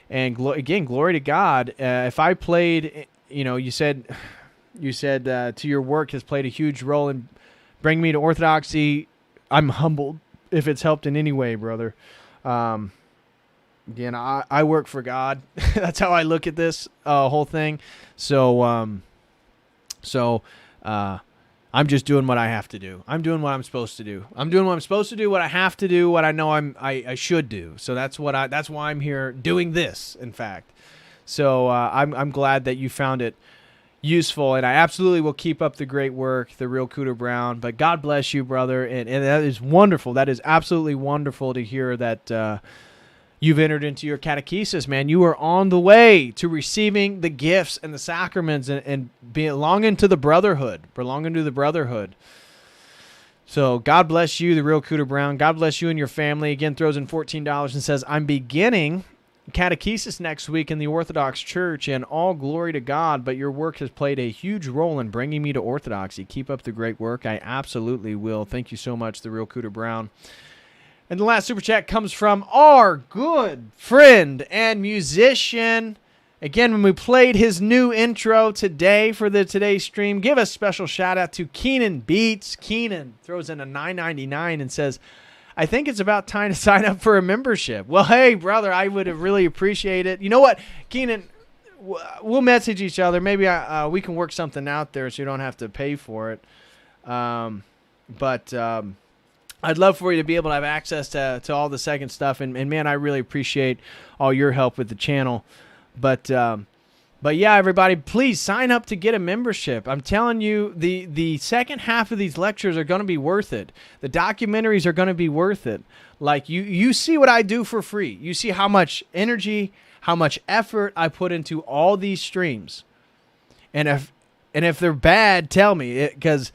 again, glory to God. If I played, you said to your work has played a huge role in bringing me to orthodoxy. I'm humbled if it's helped in any way, brother. Again, I work for God. That's how I look at this whole thing. So I'm just doing what I have to do. I'm doing what I'm supposed to do. I'm doing what I'm supposed to do, what I have to do, what I know I should do. So that's why I'm here doing this, in fact. So I'm glad that you found it useful, and I absolutely will keep up the great work, the Real Cooter Brown. But God bless you, brother, and that is wonderful. That is absolutely wonderful to hear that you've entered into your catechesis, man. You are on the way to receiving the gifts and the sacraments and belonging to the brotherhood. So God bless you, the Real Cooter Brown. God bless you and your family. Again, throws in $14 and says, I'm beginning catechesis next week in the Orthodox Church, and all glory to God, but your work has played a huge role in bringing me to orthodoxy. Keep up the great work. I absolutely will. Thank you so much, the Real Cooter Brown. And the last super chat comes from our good friend and musician. Again, when we played his new intro today for today's stream, give a special shout out to Keenan Beats. Keenan throws in a $9.99 and says, I think it's about time to sign up for a membership. Well, hey, brother, I would have really appreciate it. You know what, Keenan, we'll message each other. Maybe we can work something out there so you don't have to pay for it. But I'd love for you to be able to have access to all the second stuff. And man, I really appreciate all your help with the channel. But yeah, everybody, please sign up to get a membership. I'm telling you, the second half of these lectures are going to be worth it. The documentaries are going to be worth it. Like you see what I do for free. You see how much energy, how much effort I put into all these streams. And if they're bad, tell me, because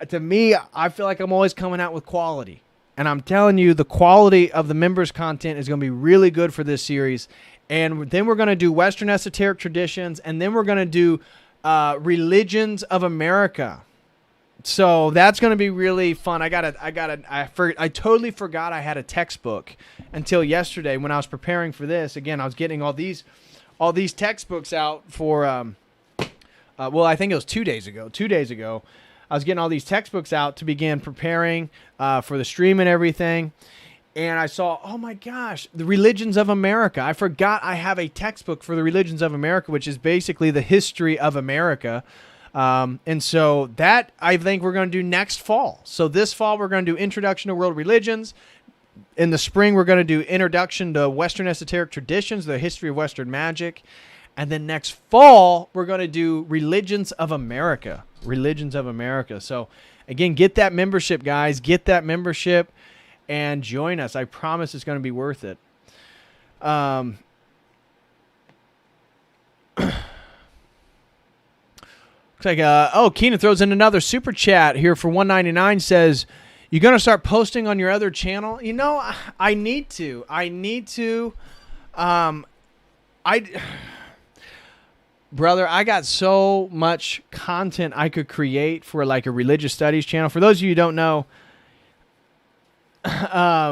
to me, I feel like I'm always coming out with quality. And I'm telling you, the quality of the members' content is going to be really good for this series. And then we're going to do Western esoteric traditions, and then we're going to do religions of America. So that's going to be really fun. I totally forgot I had a textbook until yesterday when I was preparing for this. Again, I was getting all these textbooks out for I think it was 2 days ago. 2 days ago, I was getting all these textbooks out to begin preparing for the stream and everything. And I saw, oh my gosh, the Religions of America. I forgot I have a textbook for the Religions of America, which is basically the history of America. And so that I think we're going to do next fall. So this fall, we're going to do Introduction to World Religions. In the spring, we're going to do Introduction to Western Esoteric Traditions, the history of Western magic. And then next fall, we're going to do Religions of America. Religions of America. So again, get that membership, guys. Get that membership. And join us. I promise it's going to be worth it. Looks like Keenan throws in another super chat here for $1.99. Says, "You going to start posting on your other channel?" I need to. Brother, I got so much content I could create for like a religious studies channel. For those of you who don't know. I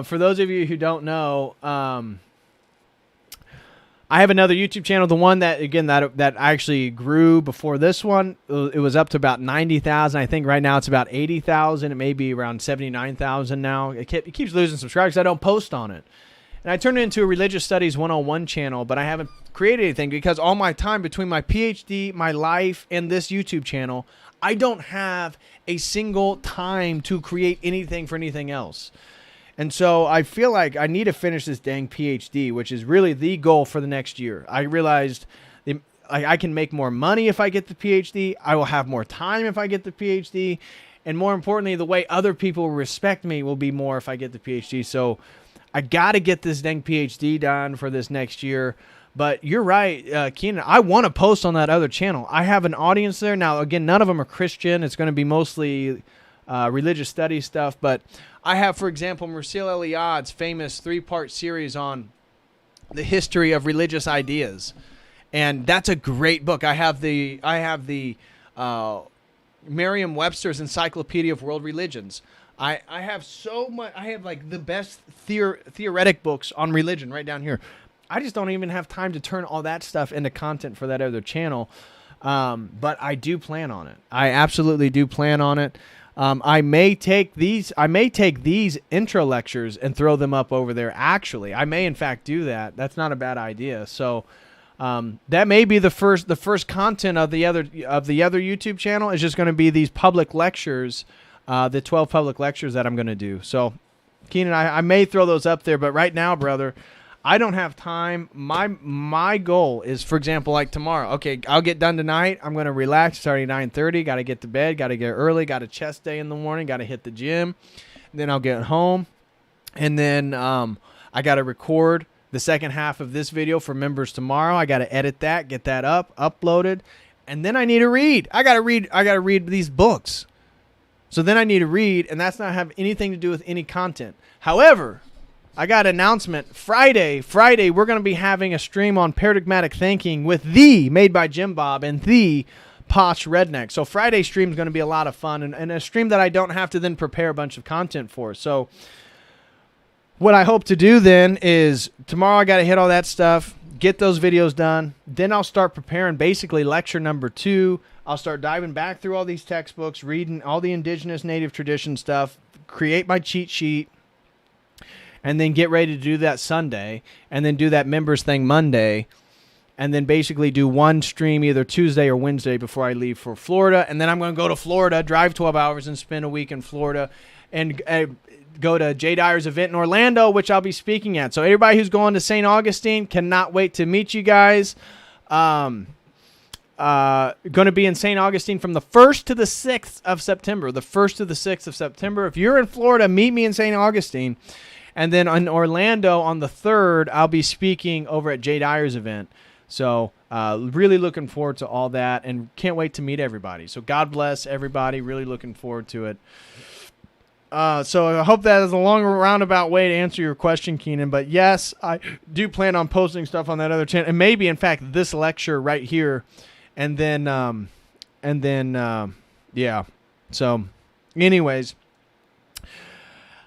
have another YouTube channel. The one that actually grew before this one, it was up to about 90,000. I think right now it's about 80,000. It may be around 79,000 now. It keeps losing subscribers. I don't post on it. And I turned it into a Religious Studies 101 channel, but I haven't created anything because all my time between my PhD, my life, and this YouTube channel, I don't have a single time to create anything for anything else. And so I feel like I need to finish this dang PhD, which is really the goal for the next year. I realized I can make more money if I get the PhD. I will have more time if I get the PhD. And more importantly, the way other people respect me will be more if I get the PhD. So I got to get this dang PhD done for this next year. But you're right, Keenan. I want to post on that other channel. I have an audience there. Now, again, none of them are Christian. It's going to be mostly religious studies stuff. But I have, for example, Mircea Eliade's famous 3-part series on the history of religious ideas. And that's a great book. I have the Merriam-Webster's Encyclopedia of World Religions. I have so much. I have like the best theoretic books on religion right down here. I just don't even have time to turn all that stuff into content for that other channel. But I do plan on it. I absolutely do plan on it. I may take these intro lectures and throw them up over there. Actually, I may in fact do that. That's not a bad idea. So. That may be the first content of the other YouTube channel is just going to be these public lectures, the 12 public lectures that I'm going to do. So, Keenan, I may throw those up there, but right now, brother, I don't have time. My goal is, for example, like tomorrow. Okay, I'll get done tonight. I'm going to relax. It's already 9:30. Got to get to bed. Got to get early. Got a chest day in the morning. Got to hit the gym. Then I'll get home, and then I got to record the second half of this video for members tomorrow. I got to edit that, get that uploaded, and then I need to read. I got to read these books. So then I need to read, and that's not have anything to do with any content. However, I got an announcement. Friday, we're going to be having a stream on paradigmatic thinking with made by Jim Bob and the Posh Redneck. So Friday stream is going to be a lot of fun and a stream that I don't have to then prepare a bunch of content for. So what I hope to do then is tomorrow I got to hit all that stuff, get those videos done. Then I'll start preparing basically lecture number 2. I'll start diving back through all these textbooks, reading all the indigenous native tradition stuff, create my cheat sheet, and then get ready to do that Sunday, and then do that members thing Monday, and then basically do one stream either Tuesday or Wednesday before I leave for Florida. And then I'm going to go to Florida, drive 12 hours, and spend a week in Florida, and go to Jay Dyer's event in Orlando, which I'll be speaking at. So everybody who's going to St. Augustine, cannot wait to meet you guys. Going to be in St. Augustine from the 1st to the 6th of September. The 1st to the 6th of September. If you're in Florida, meet me in St. Augustine. And then in Orlando on the 3rd, I'll be speaking over at Jay Dyer's event. So really looking forward to all that and can't wait to meet everybody. So God bless everybody. Really looking forward to it. So I hope that is a long roundabout way to answer your question, Keenan. But yes, I do plan on posting stuff on that other channel, and maybe in fact this lecture right here, and then yeah. So, anyways,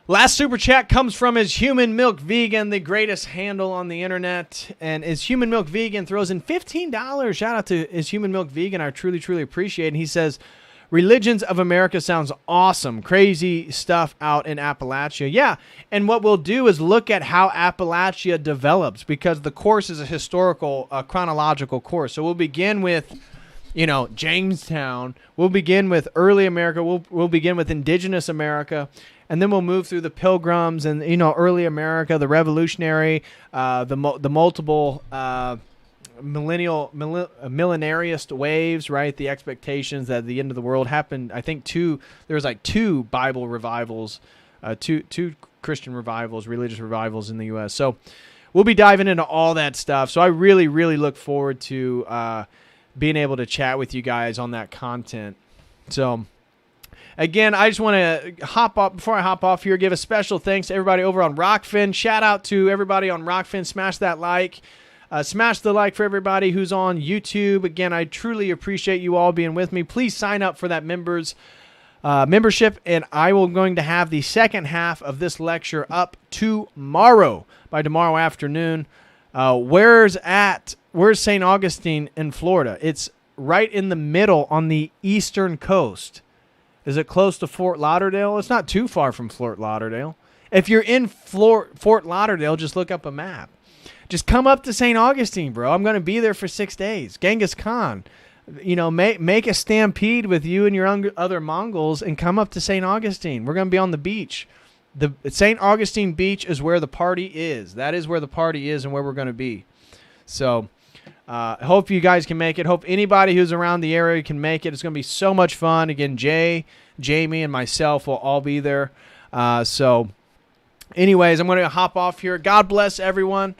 last super chat comes from Is Human Milk Vegan, the greatest handle on the internet, and Is Human Milk Vegan throws in $15. Shout out to Is Human Milk Vegan. I truly appreciate it. And he says, Religions of America sounds awesome. Crazy stuff out in Appalachia. Yeah, and what we'll do is look at how Appalachia develops, because the course is a historical, chronological course. So we'll begin with, Jamestown. We'll begin with early America. We'll begin with indigenous America, and then we'll move through the Pilgrims and, early America, the Revolutionary, the multiple millenariist waves, right? The expectations that the end of the world happened. I think there was like 2 Bible revivals, two Christian revivals, religious revivals in the U.S. So we'll be diving into all that stuff. So I really look forward to being able to chat with you guys on that content. So again, I just want to before I hop off here, give a special thanks to everybody over on Rockfin. Shout out to everybody on Rockfin. Smash that like. Smash the like for everybody who's on YouTube. Again, I truly appreciate you all being with me. Please sign up for that membership, and I will going to have the second half of this lecture up tomorrow, by tomorrow afternoon. Where's St. Augustine in Florida? It's right in the middle on the eastern coast. Is it close to Fort Lauderdale? It's not too far from Fort Lauderdale. If you're in Fort Lauderdale, just look up a map. Just come up to St. Augustine, bro. I'm going to be there for 6 days. Genghis Khan. Make a stampede with you and your other Mongols and come up to St. Augustine. We're going to be on the beach. The St. Augustine Beach is where the party is. That is where the party is and where we're going to be. So I hope you guys can make it. Hope anybody who's around the area can make it. It's going to be so much fun. Again, Jay, Jamie, and myself will all be there. So anyways, I'm going to hop off here. God bless everyone.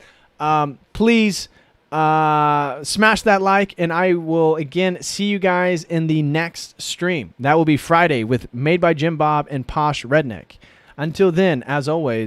Please smash that like, and I will again see you guys in the next stream. That will be Friday with Made by Jim Bob and Posh Redneck. Until then, as always,